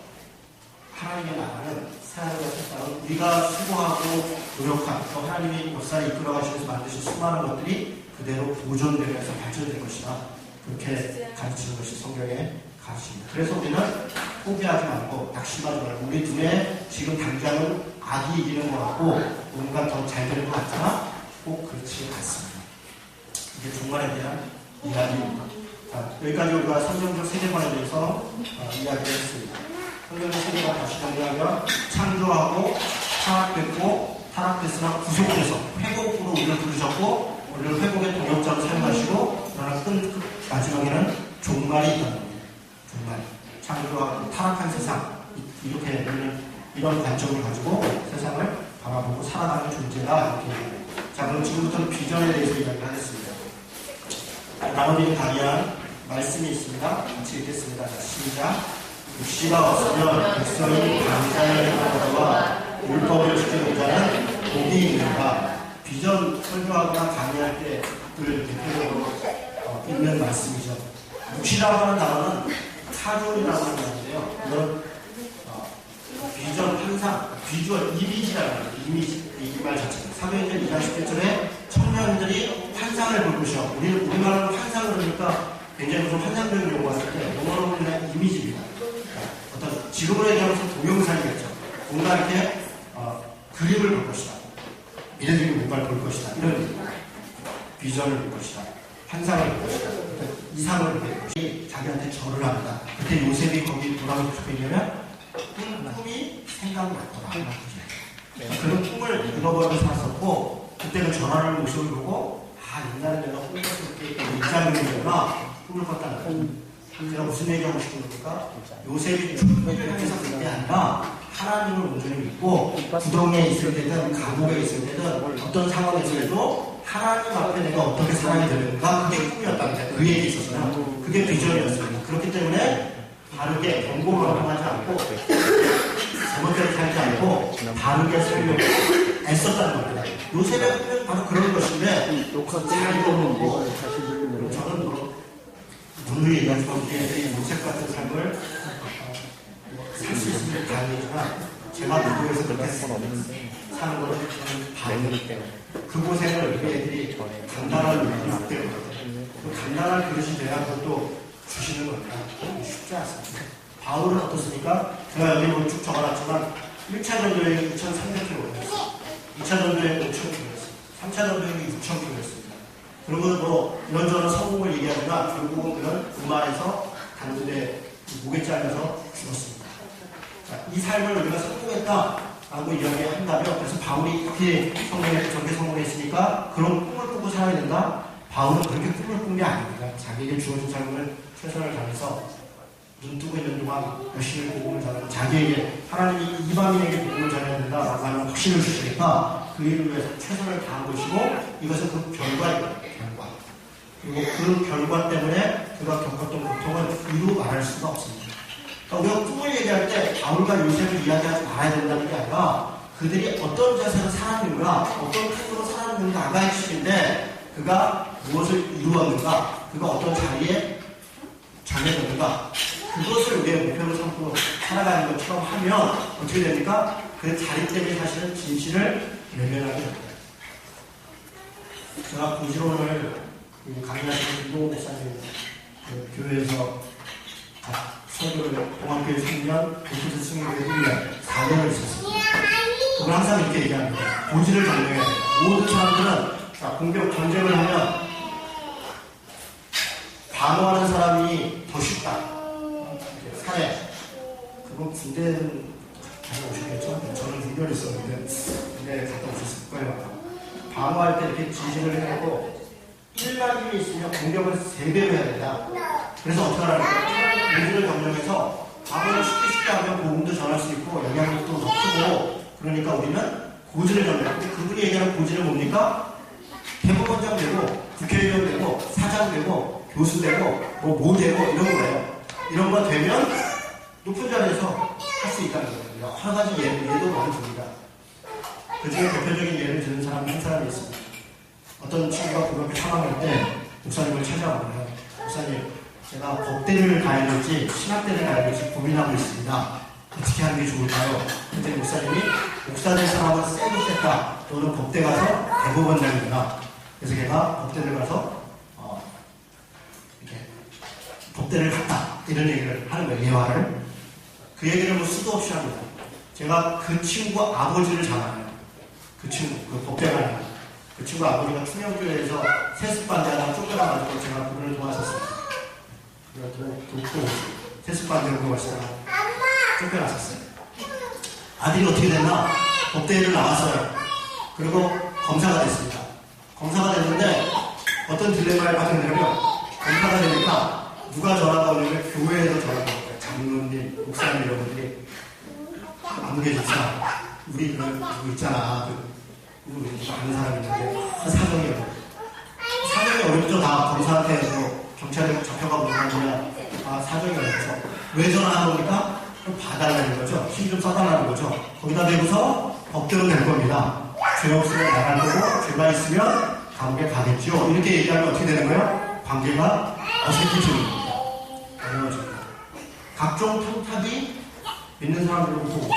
하나님의 나라는 새하늘과 새 땅은 우리가 수고하고 노력한 또 하나님이 역사에 이끌어 가시면서 만드신 수많은 것들이 그대로 보존되면서 발전될 것이다. 그렇게 가르치는 것이 성경의 가르침입니다. 그래서 우리는 포기하지 말고 낙심하지 말고 우리 눈에 지금 당장은 악이 이기는 것 같고 뭔가 더 잘 되는 것 같으나 꼭 그렇지 않습니다. 이게 종말에 대한 이야기입니다. 자, 여기까지 우리가 성경적 세계관에 대해서 이야기를 했습니다. 성경적 세계관 다시 정리하면 창조하고 타락됐으나 구속돼서 회복으로 우리를 부르셨고 우리를 회복의 동역자로 사용하시고 그러나 마지막에는 종말이 있다는 겁니다. 종말. 창조하고 타락한 세상 이렇게 우리는 이런 관점을 가지고 세상을 바라보고 살아가는 존재다 이렇게 얘기합니다. 자, 그럼 지금부터는 비전에 대해서 이야기를 하겠습니다. 나눠진 강의한 말씀이 있습니다. 같이 읽겠습니다. 자, 시작. 육시가 없으면 백성이 강자의 행하거와 율법을 지키는 자는 복이 있는가. 비전 설교하거나 강의할 때 늘 대표적으로 읽는 말씀이죠. 육시라고 하는 단어는 사존이라고 하는 단어인데요. 이건 비전, 환상, 비주얼, 이미지라고 합니다. 이미지, 이 말 자체가. 사도행전 2장 11절에 청년들이 환상을 볼 것이요. 우리말로 환상을 그러니까 굉장히 좀 환상적인 용어가 있는데 영어로 보면 이미지입니다. 어떤 지금으로 얘기하면서 동영상이겠죠. 뭔가 이렇게 그림을 볼 것이다. 미래적인 뭔가를 볼 것이다. 이런 비전을 볼 것이다. 환상을 볼 것이다. 이상을 볼 것이 자기한테 절을 합니다. 그때 요셉이 거기 뭐라고 적혀있냐면 꿈이 생각났더라. 그런 꿈을 잃어버리고 살았었고 그때 그 전화를 모습을 보고 옛날에 내가 꿈을 꿨을 때 이장님이구나 꿈을 꿨다는 제가 무슨 얘기하고 싶은 겁니까? 요셉이 출애굽해서 그게 아니라 하나님을 온전히 믿고 구덩이에 있을 때든 감옥에 있을 때든 어떤 상황에서도 하나님 앞에 내가 어떻게 살아야 되는가 그게 꿈이었답니다. 그 얘기에 있어서는 그게 비전이었습니다. 그렇기 때문에 바르게 경고를 행하지 않고 잘못대로 살지 않고 바르게 살려고 애썼다는 겁니다. 요셉의 꿈은 바로 그런 것인데 저는 누누이 얘기하지만 우리의 요셉 같은 삶을 살 수 있으면 다행이지만 제가 미국에서 그렇게 사는 것은 저는 반대입니다. 그 고생을 우리 애들이 간단한 그릇이 못 되는 거거든요. 그 간단한 그릇이 돼야 그것도 주시는 겁니다. 쉽지 않습니다. 바울은 어떻습니까? 제가 여기 쭉 적어놨지만 1차 전도여행이 2,300km 했어요. 2차 전도여행이 5,000km였어요. 3차 전도여행이 6,000km였습니다. 그리고 뭐 이런저런 성공을 얘기하지만 결국은 그는 오만에서 단군에 목에 잘려서 죽었습니다. 자, 이 삶을 우리가 성공했다라고 이야기한다면 그래서 바울이 이렇게 저렇게 성공했으니까 그런 꿈을 꾸고 살아야 된다? 바울은 그렇게 꿈을 꾼 게 아닙니다. 자기에게 주어진 삶을 최선을 다해서 눈 뜨고 있는 동안 열심히 복음을 전하고 자기에게 하나님이 이방인에게 복음을 전해야 된다라고 하는 확신을 주시니까 그 일을 위해서 최선을 다한 것이고 이것은 그 결과입니다. 결과. 그리고 그 결과 때문에 그가 겪었던 고통은 이루 말할 수가 없습니다. 그러니까 우리가 꿈을 얘기할 때 바울과 요셉을 이야기하지 말아야 된다는 게 아니라 그들이 어떤 자세로 살았는가 어떤 태도로 살았는가가 핵심인데 그가 무엇을 이루었는가 그가 어떤 자리에 정해졌는가 그것을 우리의 목표로 삼고 살아가는 것처럼 하면 어떻게 됩니까? 그 자리 때문에 사실은 진실을 외면하게 됩니다. 제가 고지론을 강의하시는 김동호 목사님 그 교회에서 설교를 동학교에 3년, 교수들 승인을 1년, 4년을 있었습니다. 그걸 항상 이렇게 얘기합니다. 고지를 정명해야 돼요. 모든 사람들은 자, 공격 전쟁을 하면 방어하는 사람이 더 쉽다. 사례. 그건 군대는 가서 오셨겠죠? 저는 군대를 있었는데 군대에 갔다 오셨을 거예요. 방어할 때 이렇게 지진을 해놓고 1만 힘이 있으면 공격을 3배로 해야 된다. 그래서 어떻게 하라니까? 고지를 점령해서 방어를 쉽게 하면 보험도 전할 수 있고 영향력도 더 크고 그러니까 우리는 고지를 점령. 그분이 얘기하는 고지는 뭡니까? 대법원장 되고 국회의원 되고 사장 되고 교수 되고 뭐 되고 이런 거예요. 이런 거 되면 높은 자리에서 할 수 있다는 거예요. 여러 가지 예도 많이 듭니다. 그 중에 대표적인 예를 드는 사람이 한 사람이 있습니다. 어떤 친구가 고등학교 3학년 때 목사님을 찾아오고요. 목사님, 제가 법대를 가야 될지 신학대를 가야 될지 고민하고 있습니다. 어떻게 하는 게 좋을까요? 그때 목사님이 목사 될 사람은 세도 셌다. 너는 법대 가서 대법원장이구나. 그래서 걔가 법대를 가서 이렇게 법대를 갔다. 이런 얘기를 하는 거예요. 예화를. 그 얘기를 뭐 수도 없이 합니다. 제가 그 친구 아버지를 잘 알아요. 그 친구, 그 법대 가는 그 친구 아버지가 충영교회에서 세습반대하다가 쫓겨나가지고 제가 그분을 도와줬습니다. 돕고 세습반대로 도와주다가 쫓겨났었어요. 아들이 어떻게 됐나? 법대를 나왔어요. 그리고 검사가 됐습니다. 검사가 됐는데 어떤 딜레마에 빠졌냐면 검사가 되니까 누가 전화가 오냐면 교회에서 전화가 오고요. 장로님, 목사님 여러분들이 아무개 집사 우리 누구 있잖아. 우리 아는 사람이 있는데 사정이 어려워. 사정이 어렵죠. 다 검사한테 뭐 경찰에 잡혀가고 그러면 사정이 어렵죠. 왜 전화하는 겁니까? 좀 봐달라는 거죠. 힘 좀 써달라는 거죠. 거기다 대고서 법대로 될 겁니다. 죄 없으면 나갈 거고 죄가 있으면 감옥에 가겠죠. 이렇게 얘기하면 어떻게 되는 거예요? 관계가 어색해집니다. 어려워집니다. 각종 탐탁이 믿는 사람들로부터 오고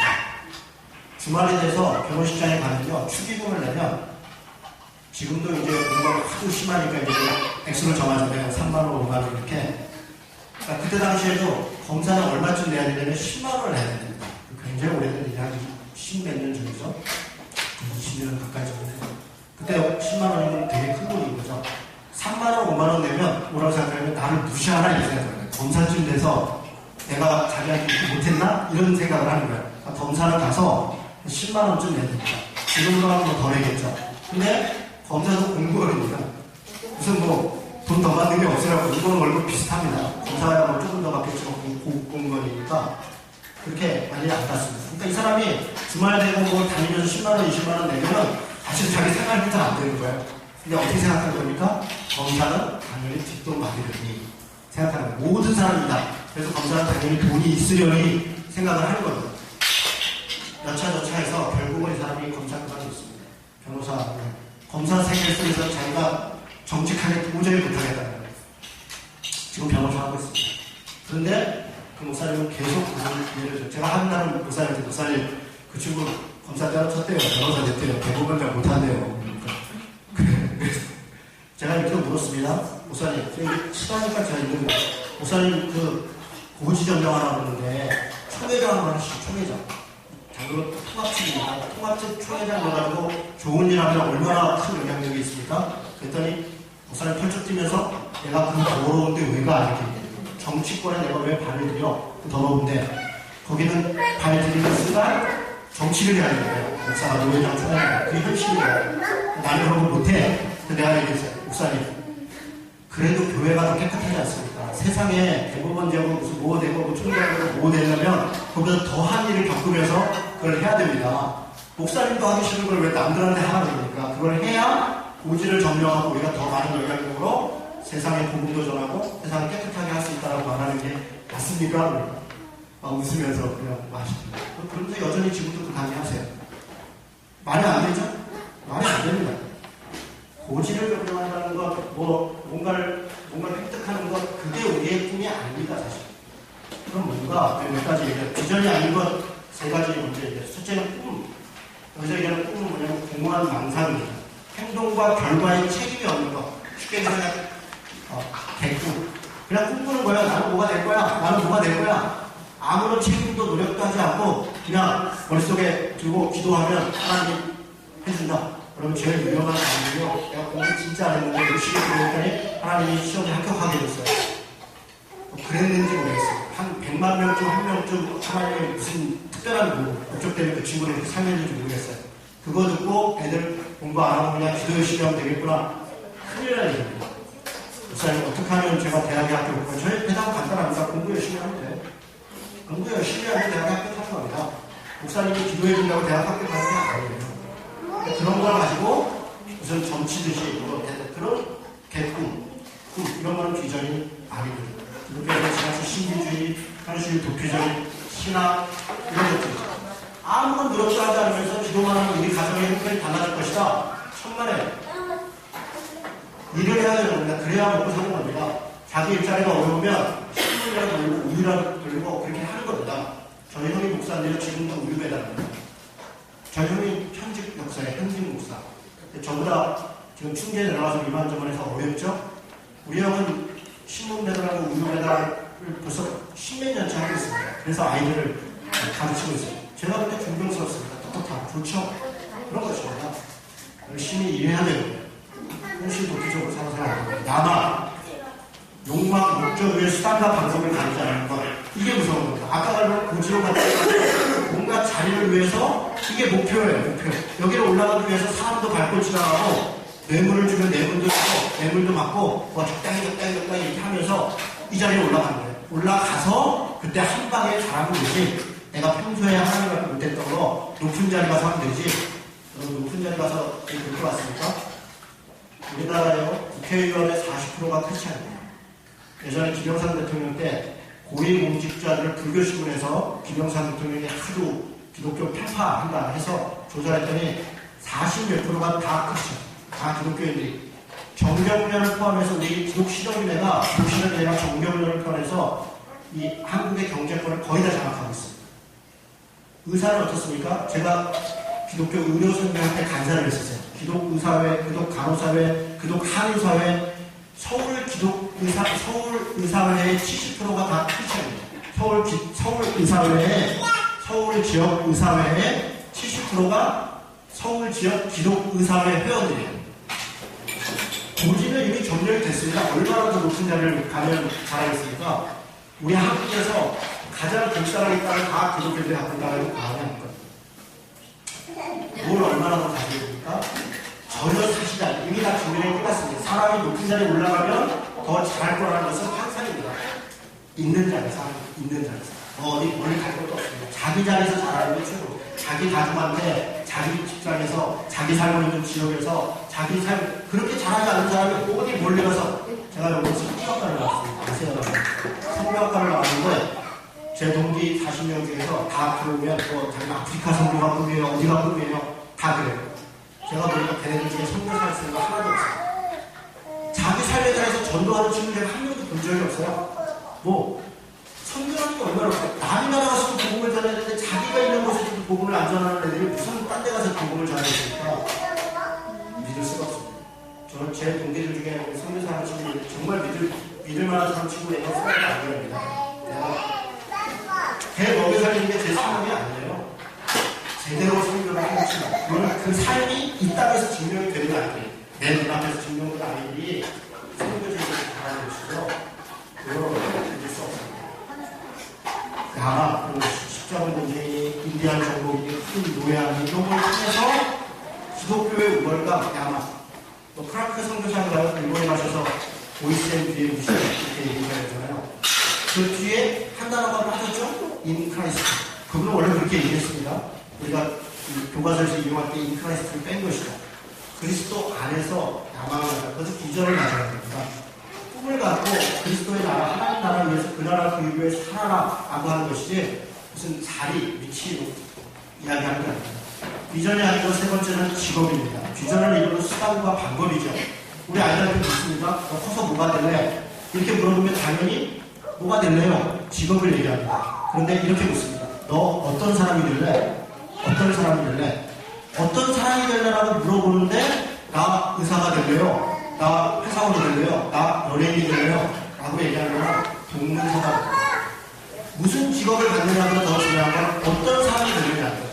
주말에 돼서 결혼식장에 가면요. 축의금을 내면 지금도 이제 공부가 하도 심하니까 이제 액수를 정하잖아요. 3만원, 5만원 이렇게. 그러니까 그때 당시에도 검사는 얼마쯤 내야 되냐면 10만원을 내야 됩니다. 굉장히 오래된 일이 한 10몇 년 전이죠. 20년 가까이 전에. 그때 10만원이면 되게 큰 돈인 거죠. 3만원, 5만원 내면 뭐라고 생각하면 나를 무시하나 이렇게 생각해요. 검사쯤 돼서 내가 자기한테 이렇게 못했나? 이런 생각을 하는 거예요. 그러니까 검사를 가서 10만원쯤 내야 됩니다. 지금으로 하면 더 내겠죠. 근데 검사도 공무원입니다. 무슨 뭐 돈 더 받는 게 없으라고 이거는 월급 비슷합니다. 검사야 뭐 조금 더 받겠지만 고급 공무원이니까 그렇게 많이 안 받습니다. 그러니까 이 사람이 주말 되고 뭐 다니면서 10만원, 20만원 내면은 사실 자기 생활이 잘 안 되는 거예요. 근데 어떻게 생각하는 겁니까? 검사는 당연히 뒷돈 받으려니 생각하는 거예요. 모든 사람이다. 그래서 검사는 당연히 돈이 있으려니 생각을 하는 겁니다. 여차저차해서 결국은 이 사람이 검사까지 있습니다. 변호사, 검사 생활 속에서 자기가 정직하게 도저히 못하겠다는 거예요. 지금 변호사 하고 있습니다. 그런데 그 목사님은 계속 그걸 예를 들어 제가 한 날은 목사님한테 목사님 그 친구 검사 때려쳤대요. 변호사 됐대요. 대법원장 못한대요. 그래서 제가 이렇게 물었습니다. 목사님, 시간이니까 제가 있는 거 목사님 그 고지정령하라고 그러는데 총회장 하시죠. 총회장. 장로 통합측입니다. 통합측 총회장 넣어가지고 좋은 일 하면 얼마나 큰 영향력이 있습니까? 그랬더니 목사님 펄쩍 뛰면서 내가 그 더러운데 왜가 이렇게 정치권에 내가 왜 발을 들여? 그 더러운데 거기는 발을 들이는 순간 정치를 해야 되는 거예요. 목사가 노회장 총회장. 그게 현실이에요. 나는 그런 거 못해. 내가 얘기했어요. 목사님. 그래도 교회가 더 깨끗하지 않습니까? 세상에 대법원 되고 무슨 뭐 되고 뭐 총장되고 뭐 되려면 거기서 더한 일을 겪으면서 그걸 해야 됩니다. 목사님도 하기 싫은 걸 왜 남들한테 하라 그러니까 그걸 해야 고지를 점령하고 우리가 더 많은 영향력으로 세상에 복음도 전하고 세상을 깨끗하게 할 수 있다고 말하는 게 맞습니까? 웃으면서 그냥 마십니다. 그런데 여전히 지금도 그 강의하세요. 말이 안 되죠? 말이 안 됩니다. 고지를 점령한다는 것, 뭔가를 획득하는 것, 그게 우리의 꿈이 아닙니다, 사실. 그럼 뭔가, 몇 가지 얘기해요. 비전이 아닌 것, 세 가지 문제 얘기해요. 첫째는 꿈. 여기서 얘기하는 꿈은 뭐냐면 공허한 망상입니다. 행동과 결과에 책임이 없는 것. 쉽게 얘기하면 개꿈. 그냥 꿈꾸는 거야. 나는 뭐가 될 거야. 나는 뭐가 될 거야. 아무런 책임도 노력도 하지 않고 그냥 머릿속에 들고 기도하면 하나님이 해준다. 그러면 제일 유명한 방법이요. 내가 공부 진짜 안 했는데 열심히 공부했더니 하나님이 시험에 합격하게 됐어요. 그랬는지 모르겠어요. 한 100만 명 중 1명쯤 하나님의 무슨 특별한 목적 때문에 그 친구를 이렇게 살렸는지 모르겠어요. 그거 듣고 애들 공부 안 하고 그냥 기도 열심히 하면 되겠구나. 큰일 날 일입니다. 목사님 어떻게 하면 제가 대학에 합격할까요? 저희 대답은 간단합니다. 공부 열심히 하면 돼. 공부 열심히 하면 대학에 합격하는 겁니다. 목사님이 기도해 준다고 대학 합격하는 게 아니에요. 그런 걸 가지고 무슨 점치듯이 그런 개꿈, 이런 거는 비전이 아니거든요. 그래서 지나치 신비주의, 현실 도피적인 신학 이런 것들 아무런 노력도 하지 않으면서 기도만 하면 우리 가정의 형편이 달라질 것이다. 천만에 일을 해야 되는 겁니다. 그래야 먹고 사는 겁니다. 자기 일자리가 어려우면 신문이라도 돌리고 우유라도 돌리고 그렇게 하는 겁니다. 저희 형이 목사인데요. 지금도 우유 배달합니다. 저희 형이 현직 목사예요. 현직 목사. 저보다 지금 충주에 내려가서 이만저만해서 어렵죠? 우리 형은 신문 배달하고 우유 배달을 벌써 10몇 년째 하고 있습니다. 그래서 아이들을 가르치고 있어요. 제가 그때 존경스럽습니다. 똑똑하고 좋죠? 그런 것입니다. 열심히 일해야 되고 현실 도피적으로 사는 사람입니다. 다만 욕망, 목적 외에 수단과 방법을 가리지 않는 것 이게 무서운 겁니다. 아까 말한 고지로 같은 뭔가 자리를 위해서 이게 목표예요. 목표. 여기를 올라가기 위해서 사람도 밟고 지나가고 뇌물을 주면 뇌물도 주고 뇌물도 받고 뭐 적당히 이렇게 하면서 이 자리에 올라가는 거예요. 올라가서 그때 한 방에 잘하면 되지. 내가 평소에 하나님 앞에 못했던 거 높은 자리 가서 하면 되지. 높은 자리 가서 그렇게 왔습니까? 우리나라에요 국회의원의 40%가 크리스찬이에요. 예전에 김영삼 대통령 때 고위공직자들을 불교신문에서 김영삼 대통령이 하도 기독교 편파한다 해서 조사했더니 40몇 프로가 다 크리스찬, 다 기독교인들이. 정경련을 포함해서 우리 기독신앙인회가 정경련을 포함해서 이 한국의 경제권을 거의 다 장악하고 있습니다. 의사는 어떻습니까? 제가 기독교 의료선교한테 간사를 했었어요. 기독의사회, 기독간호사회, 기독한의사회, 서울의사회의 70%가 다 크리스천입니다. 서울의사회의 서울 지역 의사회의 70%가 서울 지역 기독의사회 회원들이에요. 고지는 이미 점령이 됐습니다. 얼마나 더 높은 자리를 가면 잘하겠습니까? 우리 한국에서 가장 불쌍하게 있다는 다 기독교들이 갖고 있다는 과언이 뭘 얼마나 더 가지겠습니까? 전혀 사실이 아니에요. 이미 다 증명이 끝났습니다. 사람이 높은 자리에 올라가면 더 잘할 거라는 것은 환상입니다. 있는 자리에서 있는 자리에서 어디 멀리 갈 것도 없습니다. 자기 자리에서 잘하는 게 최고. 자기 가족한테 자기 직장에서 자기 살고 있는 지역에서 자기 삶 그렇게 잘하지 않는 사람이 어디 멀리 가서 제가 여기 성교학과를 나왔습니다. 아세요? 성교학과를 나왔는데 제 동기 40명 중에서 다 들어오면 뭐 자기 아프리카 선교가 꿈이에요. 어디가 꿈이에요. 다 그래요. 제가 보니까 걔네들 중에 선교사를 쓰는 거 하나도 없어요. 자기 삶에 대해서 전도하는 친구들 한 명도 본 적이 없어요. 뭐 선교하는 게 얼마나 없어요. 남이 나라 가서 복음을 전했는데 자기가 있는 곳에서 복음을 안 전하는 애들이 무슨 딴 데 가서 복음을 전하겠습니까? 믿을 수가 없습니다. 저는 제 동기들 중에 선교사 하는 친구들 정말 믿을 만한 사람 친구에게 생각이 안 됩니다. 개 먹여 살리는 게 제 사명이 아니에요. 제대로 선교를 하는 친구. 그거는 그 삶이 이 땅에서 증명이 되는 게 아니에요. 내 눈앞에서 증명도 아니니 선교적으로 잘하는 것이죠. 그거는 믿을 수 없습니다. 아마 십자군 문제인이 인디안 정복이 큰 노예함이 이런 걸 통해서 기독교의 우월감 아마 또 크라크 선교사인가요? 일본에 가셔서 보이스앤 뒤에 무시 이렇게 얘기하잖아요. 그 뒤에 한 단어가 빠졌죠? 인 크라이스트. 그분은 원래 그렇게 얘기했습니다. 우리가 교과서에서 이용할 때 인 크라이스트를 뺀 것이다. 그리스도 안에서 야망을 가지고 그래서 비전을 가져야 됩니다. 꿈을 갖고 그리스도의 나라, 하나님 나라를 위해서 그 나라 그 위에 살아라라고 하는 것이지 무슨 자리, 위치 이야기하는 게 아닙니다. 비전이 아니고 세 번째는 직업입니다. 비전을 이루는 수단과 방법이죠. 우리 아이들한테 묻습니다. 너 커서 뭐가 될래? 이렇게 물어보면 당연히 뭐가 될래요? 직업을 얘기합니다. 그런데 이렇게 묻습니다. 너 어떤 사람이 될래? 어떤 사람이 될래? 어떤 사람이 되려고 물어보는데 나 의사가 될래요? 나 회사원이 될래요? 나 연예인이 될래요? 라고 얘기하면 동문서답. 무슨 직업을 갖느냐보다 더 중요한 건 어떤 사람이 되느냐.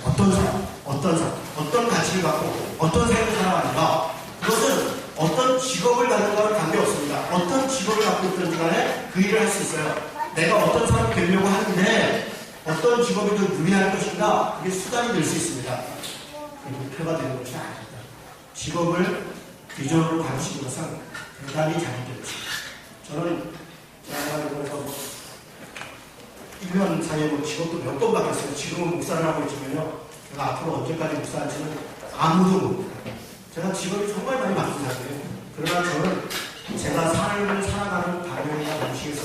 어떤 가치를 갖고 어떤 삶을 살아가는가. 그것은 어떤 직업을 갖는가와 관계없습니다. 어떤 직업을 갖고 있든지 간에 그 일을 할 수 있어요. 내가 어떤 사람이 되려고 하는데 어떤 직업이 더 유리할 것인가, 그게 수단이 될 수 있습니다. 목표가 되는 것이 아닙니다. 직업을 비전으로 가르치는 것은 대단히 잘못된 것입니다. 저는 제가 이번에서 1년 사이에 직업도 몇 번 바뀌었어요. 지금은 목사를 하고 있지만요. 제가 앞으로 언제까지 목사할지는 아무도 모릅니다. 제가 직업이 정말 많이 바뀐 사람이에요. 그러나 저는 제가 삶을 살아가는 방향이나 방식에서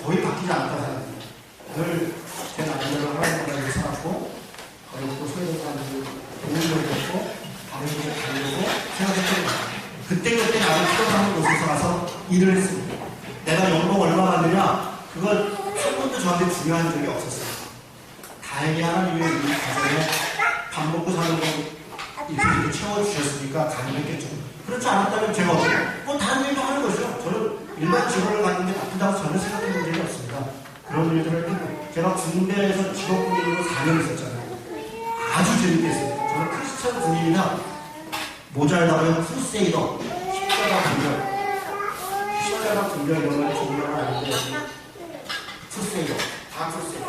거의 바뀌지 않았다 생각합니다. 늘 제 나름대로 하나님과 살았고, 어렵고 소외된 사람들을 도움을 줬고, 방식을 가려고 생각했던 거예요. 그때 나를 필요한 곳에서 가서 일을 했습니다. 내가 연봉 얼마 받느냐, 그걸 한 번도 저한테 중요한 적이 없었어요. 다행히 하나님의 이 가정에 밥 먹고 사는 거 이렇게 채워주셨으니까 가능했겠죠. 그렇지 않았다면 제가 다른 일도 하는 거죠. 저는 일반 직업을 갖는 게 나쁘다고 전혀 생각해 본 적이 없습니다. 그런 일들을 했고, 제가 군대에서 직업군인으로 4년 있었잖아요. 아주 재밌게 했습니다. 저는 크리스천 군인이나 모자르다고요, 크루세이더, 십자가 군별 이런 걸 종류가 아닌데, 크루세이더, 다 크루세이더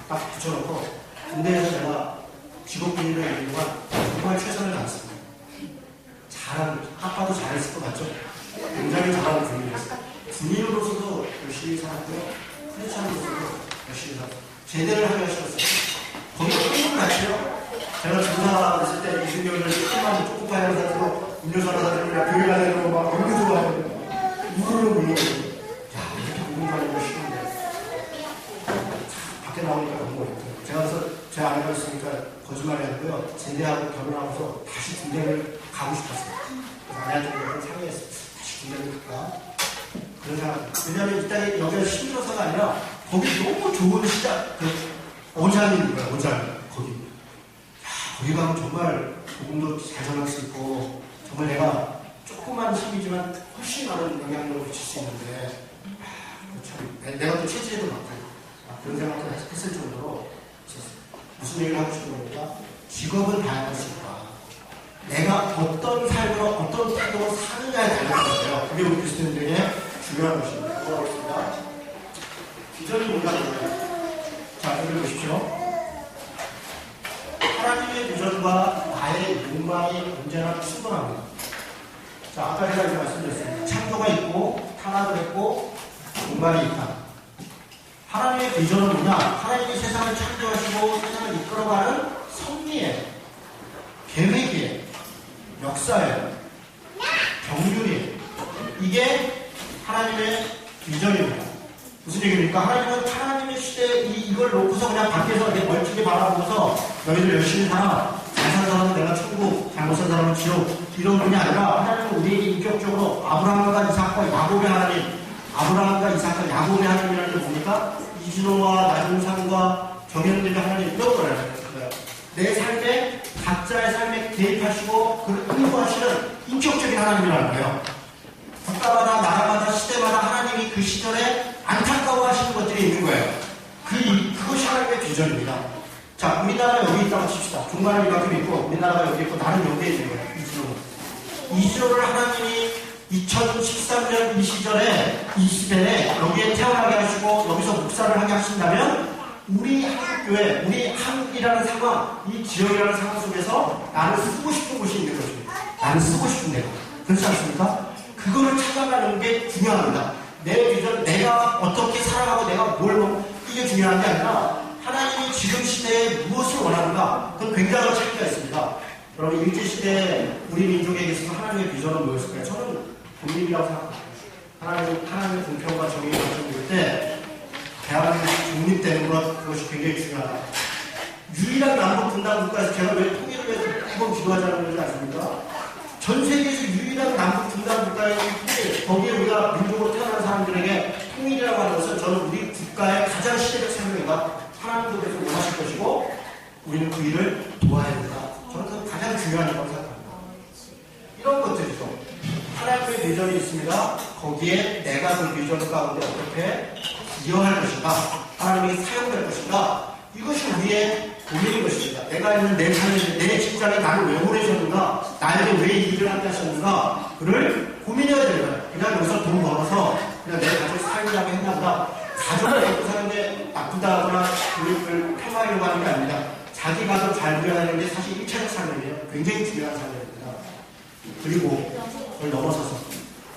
딱 붙여놓고 군대에서 제가 직업군인을 있는 동안 정말 최선을 다했습니다. 아빠도 잘했을 것 같죠? 굉장히 잘하는 군인이었어요. 군인으로서도 열심히 살았고요. 크리스천으로서도 열심히 살았어요. 제대를 하기 싫었어요. 거기 한국 같이요. 제가 중사 됐을 때 이승경을 조금만 초코파이 하나 사주고 음료수 하나 사주고 교회 가자고 막 음료수 좋아하고 누구를 물려고 야, 이렇게 공부하는 거 싫은데 밖에 나오니까 너무 어렵더라고요. 제가 그래서 제 아내가 있으니까 거짓말이 아니고요. 제대하고 결혼하고서 다시 군대를 가고 싶었어요. 아내한테 상의했어요. 다시 군대를 갈까? 그런 생각. 왜냐하면 일단 여기가 힘들어서가 아니라 거기 너무 좋은 시작, 오장이 있는 거야, 오장. 거기 가면 정말 복음도 잘 전할 수 있고, 정말 내가 조그만 힘이지만 훨씬 많은 영향력을 미칠 수 있는데, 참, 내가 또 체질에도 맞고, 그런 생각도 했을 정도로, 무슨 얘기를 하고 싶은 겁니까? 직업은 다양할 수 있다. 내가 어떤 삶으로, 어떤 태도로 사느냐에 달린 거예요. 그게 우리 그리스도인들에게 중요한 것입니다. 들어가겠습니다. 비전이 뭔가요? 자, 여기 보십시오. 하나님의 비전과 나의 욕망이 언제나 충돌합니다. 자, 아까 제가 이제 말씀드렸습니다. 창조가 있고, 탄압을 했고, 욕망이 있다. 하나님의 비전은 뭐냐? 하나님이 세상을 창조하시고 세상을 이끌어가는 섭리예요. 계획이에요. 역사예요. 경륜이에요. 이게 하나님의 비전입니다. 무슨 얘기입니까? 하나님의 시대에 이걸 놓고서 그냥 밖에서 이렇게 멀찍이 바라보고서 너희들 열심히 살아. 잘 산 사람은 내가 천국, 잘못 산 사람은 지옥. 이런 분이 아니라 하나님은 우리에게 인격적으로 아브라함과 이삭과 야곱의 하나님, 아브라함과 이삭과 야곱의 하나님이라는 게 뭡니까? 이진호와 나중상과 정현들의 하나님 이런 걸 알아요. 내 삶에 각자의 삶에 개입하시고 그걸 인도하시는 인격적인 하나님이라는 거예요. 국가마다 나라마다 시대마다 하나님이 그 시절에 안타까워하시는 것들이 있는 거예요. 그것이 하나님의 비전입니다. 자, 우리나라 여기 있다고 칩시다. 중간에 이만큼 있고 우리나라가 여기 있고 나는 여기에 있는 거예요. 이진호를 하나님이 2013년 이 시절에 이 시대에 여기에 태어나게 하시고 여기서 목사를 하게 하신다면 우리 한국교회, 우리 한국이라는 상황, 이 지역이라는 상황 속에서 나는 쓰고 싶은 곳이 있는 것입니다. 나는 쓰고 싶은 데가. 그렇지 않습니까? 그거를 찾아가는 게 중요합니다. 내 비전, 내가 어떻게 살아가고 내가 뭘 먹고 이게 중요한 게 아니라 하나님이 지금 시대에 무엇을 원하는가? 그건 굉장한 차이가 있습니다. 여러분 일제시대에 우리 민족에게 있어서 하나님의 비전은 뭐였을까요? 저는 독립이라고 생각합니다. 하나님의 공평과 정의를 결정될 때 대한민국이 독립되는 그것이 굉장히 중요하다. 유일한 남북 분단 국가에서 제가 왜 통일을 위해서 매번 기도하자는 건지 아십니까? 전 세계에서 유일한 남북 분단 국가에 있기 거기에 우리가 민족으로 태어난 사람들에게 통일이라고 하는 것은 저는 우리 국가의 가장 시대적 생명이다. 하나님께서 원하실 것이고 우리는 그 일을 도와야 된다. 저는 그 가장 중요한 중요하다고 생각합니다. 이런 것들이죠. 하나님의 비전이 있습니다. 거기에 내가 그 비전 가운데 어떻게 기여할 것인가, 하나님이 사용될 것인가, 이것이 우리의 고민인 것입니다. 내가 있는 내 삶에, 내 직장에 나를 왜 보내셨는가, 나에게 왜 이 일을 하게 하셨는가, 그를 고민해야 되는 거예요. 그냥 여기서 돈 벌어서 그냥 내 가족 살리라고 했나보다, 가족을 먹고 사는 게 나쁘다거나 우리를 폄하하려고 하는 게 아닙니다. 자기 가족 잘 부려하는 게 사실 1차적 삶이에요. 굉장히 중요한 삶입니다. 그리고 그걸 넘어서서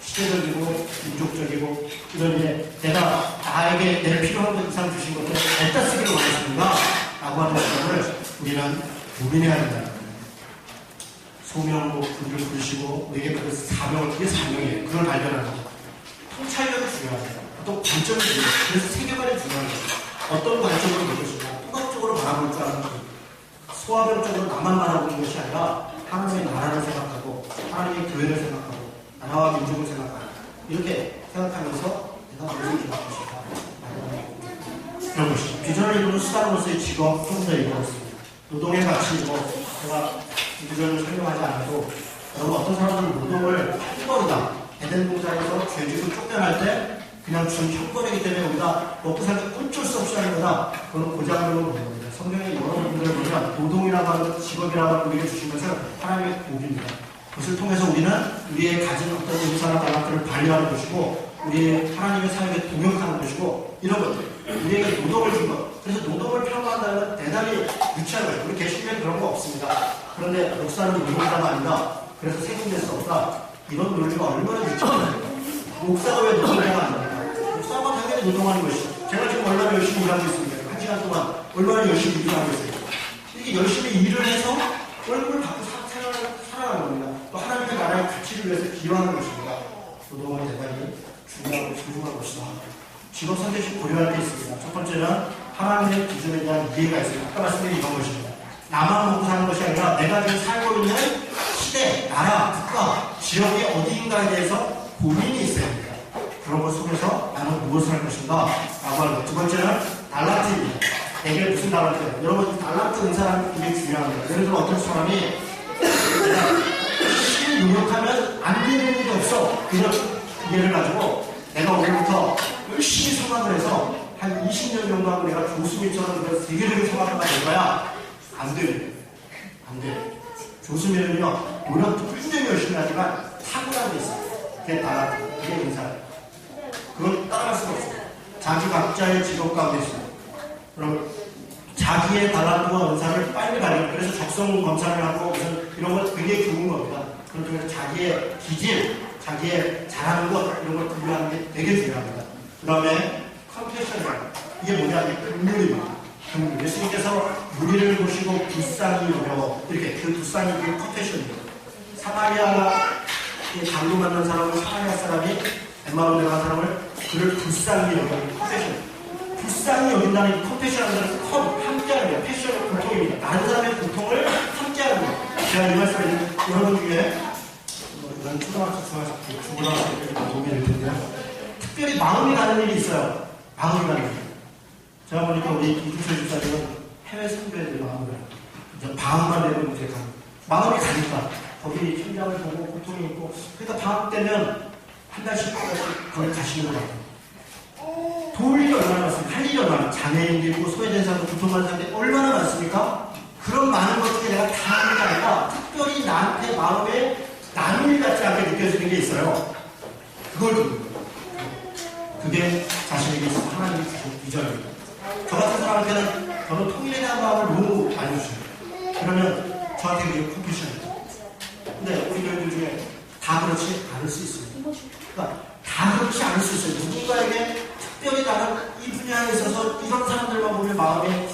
시대적이고 민족적이고 이런 일에 내가 나에게 내 필요한 것 이상 주신 것을 어디다 쓰기를 원하십니까? 라고 하는 것을 우리는 고민해야 된다는 거예요. 소명으로 그를 부르시고 우리에게 그 사명을, 그게 사명이에요. 그걸 발견하는 거. 통찰력이 중요합니다. 또 관점이 중요해요. 그래서 세계관이 중요한 거예요. 어떤 관점으로 볼 것인가, 통합적으로 바라볼 줄 아는 거예요. 소화병적으로 나만 바라보는 것이 아니라 하나님의 나라를 생각하고 하나님의 교회를 생각하고 나라와 민족을 생각하고 이렇게 생각하면서 내가 무엇을 기억할 것인가 그런 것이죠. 비전을 이루는 수단으로서의 직업 좀 더 얘기하겠습니다. 노동의 가치 제가 이 비전을 설명하지 않아도 여러분 어떤 사람들은 노동을 형벌이다. 에덴 동산에서 죄지고 쫓겨날 때 그냥 준 형벌이기 때문에 우리가 먹고 살기 어쩔 수 없이 하는 거다. 그건 고장으로 보는 겁니다. 성경의 여러 분들을 보면 노동이라고 하는 직업이라고 하는 우리에게 주신 것은 하나님의 복입니다. 그것을 통해서 우리는 우리의 가진 어떤 은사나 달란트를 발휘하는 것이고 우리의 하나님의 사역에 동역하는 것이고 이런 것들 우리에게 노동을 준 것. 그래서 노동을 폄하한다는 건 대단히 유치한 거예요. 우리 개신교에는 그런 거 없습니다. 그런데 목사는 노동자가 아니다. 그래서 생존될 수 없다. 이런 논리가 얼마나 유치한가요? 목사가 왜 노동자가 아닙니까? 목사가 당연히 노동하는 것이죠. 제가 지금 얼마나 열심히 일하고 있습니다. 한 시간 동안 얼마나 열심히 일을 하고 있어요. 이렇게 열심히 일을 해서 월급을 받고 살아가는 겁니다. 또 하나님의 나라의 가치를 위해서 기여하는 것입니다. 노동은 대단히 중요하고 소중한 것이다. 직업 선택식 고려할 게 있습니다. 첫 번째는 하나님의 기준에 대한 이해가 있습니다. 아까 말씀드린 이런 것입니다. 나만 먹고 사는 것이 아니라 내가 지금 살고 있는 시대, 나라, 국가, 지역이 어디인가에 대해서 고민이 있어야 합니다. 그런 것 속에서 나는 무엇을 할 것인가? 라고 하는 것. 두 번째는 달란트입니다. 내게 무슨 달란트예요? 여러분, 달란트 은사라는 게 굉장히 중요합니다. 예를 들어 어떤 사람이 열심히 노력하면 안 되는 일이 없어. 이런 이해를 가지고 내가 오늘부터 열심히 성악을 해서 한 20년 정도 하고 내가 조수민처럼 세계적인 성악가가 될 거야. 안 돼요. 안 돼요. 조수민은요, 노력도 굉장히 열심히 하지만 탁월한 게 있어요. 그게 달란트, 그게 은사예요. 그걸 따라갈 수가 없어요. 자기 각자의 직업 가운데 있습니다. 그럼 자기의 달란트와 은사를 빨리 발견. 그래서 적성 검사를 하고 무슨 이런 것 굉장히 좋은 겁니다. 그렇다면 자기의 기질, 자기의 잘하는 것 이런 걸 분류하는 게 되게 중요합니다. 그 다음에 컴패션이라는 이게 뭐냐? 이게 긍휼입니다. 긍휼. 예수님께서 무리를 보시고 불쌍히 여겨 이렇게 그 불쌍히 그게 컴패션입니다. 사마리아에 장로 만난 사람은 사마리아 사람이 엠마오 내가 사람을 그를 불쌍히 여기는 컴패션. 불쌍히 여긴다는 컴패션하는 것은 함께하는 거예요. 패션은 고통입니다. 다른 사람의 고통을 함께하는 거예요. 제가 이 말씀을 여러분 중에 이런 초등학생, 중학생, 중고등학생들이 도움이 될 텐데요. 특별히 마음이 가는 일이 있어요. 마음이 가는 일. 제가 보니까 우리 이주철 집사님은 해외 선교에 마음을 가요. 방학만 되면 이제 가는 마음이 가니까 거기 현장을 보고 고통이 있고 그러니까 방학 되면 한 달씩 거기 가시는 거예요. 도울 일이 얼마나 많습니까? 할 일이 얼마나 많습니까? 장애인도 있고 소외된 사람도 고통받는 사람들이 얼마나 많습니까? 그런 많은 것들이 내가 다 하는 게 아니라 특별히 나한테 마음에 남의 일 같지 않게 느껴지는 게 있어요. 그걸 듣는 거예요. 그게 자신에게 있어서 하나님이 주신 비전입니다. 저 같은 사람한테는 저는 통일에 대한 마음을 너무 많이 주셔요. 그러면 저한테 그게 컴패션입니다. 근데 우리 교회들 중에 다 그렇지 않을 수 있습니다. 그러니까 다 그렇지 않을 수 있어요. 누군가에게 특별히 나는 이 분야에 있어서 이런 사람들만 보면 마음에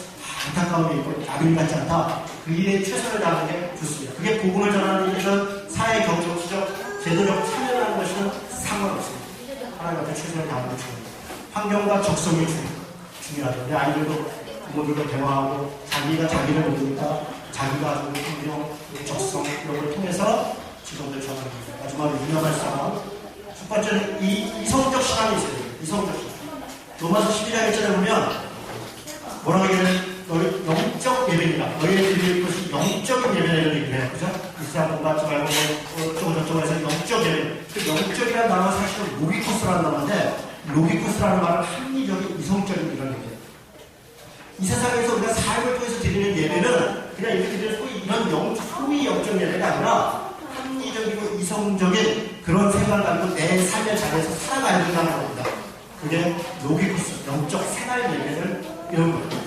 안타까움이 있고 나그네 같지 않다. 그 일에 최선을 다하는 게 좋습니다. 그게 복음을 전하는 일이든 사회 경제적 제도적 참여를 하는 것이든 상관없습니다. 하나님 앞에 최선을 다하는 게 중요합니다. 환경과 적성이 중요하죠. 우리 아이들도 부모들과 대화하고 자기가 자기를 모르니까 자기가 가지고 있는 환경, 적성 이런 걸 통해서 직업을 전하는 거죠. 마지막으로 유념할 사람. 첫 번째는 이성적 시간이 있어요. 이성적 시간. 로마서 12장 1절에 보면 뭐라고 얘기하냐면 너희 영적 예배입니다. 너희의 드릴 것이 영적인 예배다 이런 얘기를 해요. 그죠? 이스라엘 공부하지 말고 어쩌고저쩌고 해서 영적인 그 영적이라는 단어가 사실은 로기코스라는 단어인데 로기코스라는 말은 합리적인 이성적인 이런 얘기예요. 이 세상에서 우리가 삶을 통해서 드리는 예배는 그냥 이렇게 드리는 소위 이런 소위 영적 예배가 아니라 합리적이고 이성적인 그런 생각을 가지고 내 삶의 자리에서 살아가야 된다는 겁니다. 그게 로기코스, 영적 생활 예배를 이런 거예요.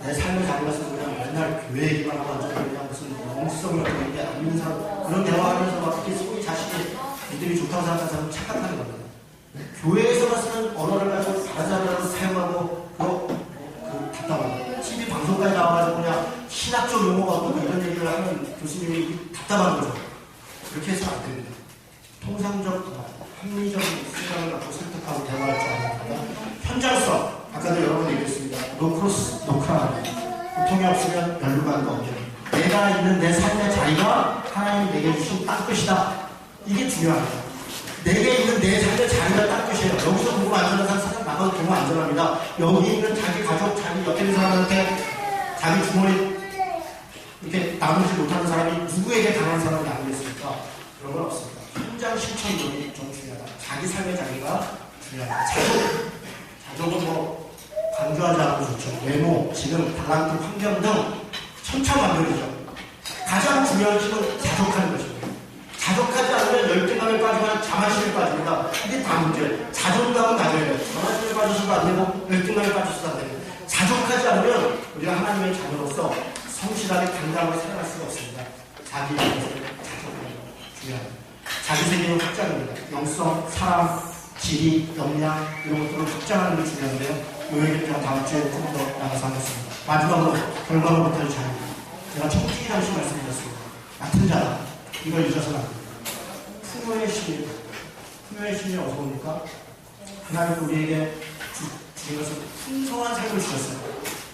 내 삶의 자리에서 그냥 맨날 교회 얘기만 하고 앉아서 그냥 무슨 영성이 어떻게 있는데 안 믿는 사람 그런 대화하면서 막 이렇게 소위 자신이 믿음이 좋다고 생각하는 사람은 착각하는 겁니다. 교회에서만 쓰는 언어를 가지고 다른 사람들하고 사용하고 그 답답한 TV 방송까지 나와가지고 그냥 신학적 용어가 없고 이런 얘기를 하는 교수님이 답답한 거죠. 그렇게 해서는 안 됩니다. 통상적, 합리적인 생각을 갖고 설득하고 대화할 줄 아는 겁니다. 현장성, 아까도 여러 번 얘기했습니다. 노크로스, 노크라. 고통이 없으면 연루관도 없죠. 내가 있는 내 삶의 자리가 하나님이 내게 주신 땅끝이다. 이게 중요합니다. 내게 있는 내 삶의 자리가 땅끝이에요. 여기서 공부 안전한 사람 나가도 공부 안전합니다. 여기 있는 자기 가족, 자기 옆에 있는 사람한테 자기 주머니 이렇게 나누지 못하는 사람이 누구에게 당한 사람이 아니겠습니까? 그런 건 없습니다. 현장 실천력이 좀 중요하다. 자기 삶의 자리가 중요하다. 자족은 뭐 강조하지 않고 좋죠. 외모, 지금, 달란트, 환경 등 천차만별이죠. 가장 중요한 것은 자족하는 것입니다. 자족하지 않으면 열등감에 빠지면 자만심에 빠집니다. 이게 다 문제예요. 자존감은 가져야 돼요. 자만심에 빠져서도 안 되고 열등감에 빠져서도 안 되고 자족하지 않으면 우리가 하나님의 자녀로서 성실하게 당당하게 살아갈 수가 없습니다. 자기 자족하는 거 중요합니다. 자기 세계는 확장입니다. 영성, 사람, 지리, 역량 이런 것들을 확장하는 게 중요한데요. 이 얘기를 제가 다음 주에 좀 더 나가서 하겠습니다. 마지막으로 결과로 못할 자입니다. 제가 청지기 당시 말씀드렸습니다. 같은 자다. 이걸 잊어서는 안 됩니다. 풍요의 심리. 풍요의 심리 어디서 옵니까? 하나님 우리에게 주신 것은 풍성한 삶을 주셨어요.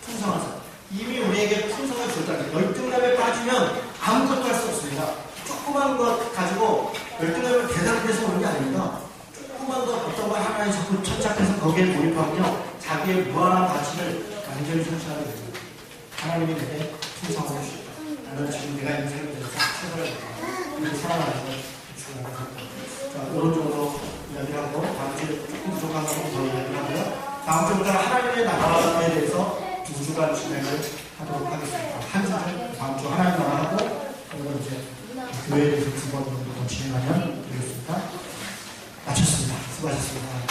풍성한 삶. 이미 우리에게 풍성을 주었다는 거예요. 열등감에 빠지면 아무것도 할 수 없습니다. 조그만 것 가지고 열등감을 대단해서 오는 게 아닙니다. 조그만 것 어떤 걸 하나에 자꾸 천착해서 거기에 몰입하면요. 자기의 무한한 가치를 완전히 성취하게 됩니다. 하나님이 내게 풍성을 주셨다. 나는 지금 내가 있는 삶에 대해서 최선을 다해서 살아가는 걸 중요하게 생각합니다. 자, 오른쪽으로 이야기를 하고 다음 주에 조금 부족한 것도 더 이야기를 하고요. 다음 주부터 하나님의 나라에 대해서 2주간 진행을 하도록 하겠습니다. 한 주는 다음 주 하나님 나라하고 그리고 이제 교회에 대해서 2번 정도 더 진행하면 되겠습니다. 마쳤습니다. 수고하셨습니다.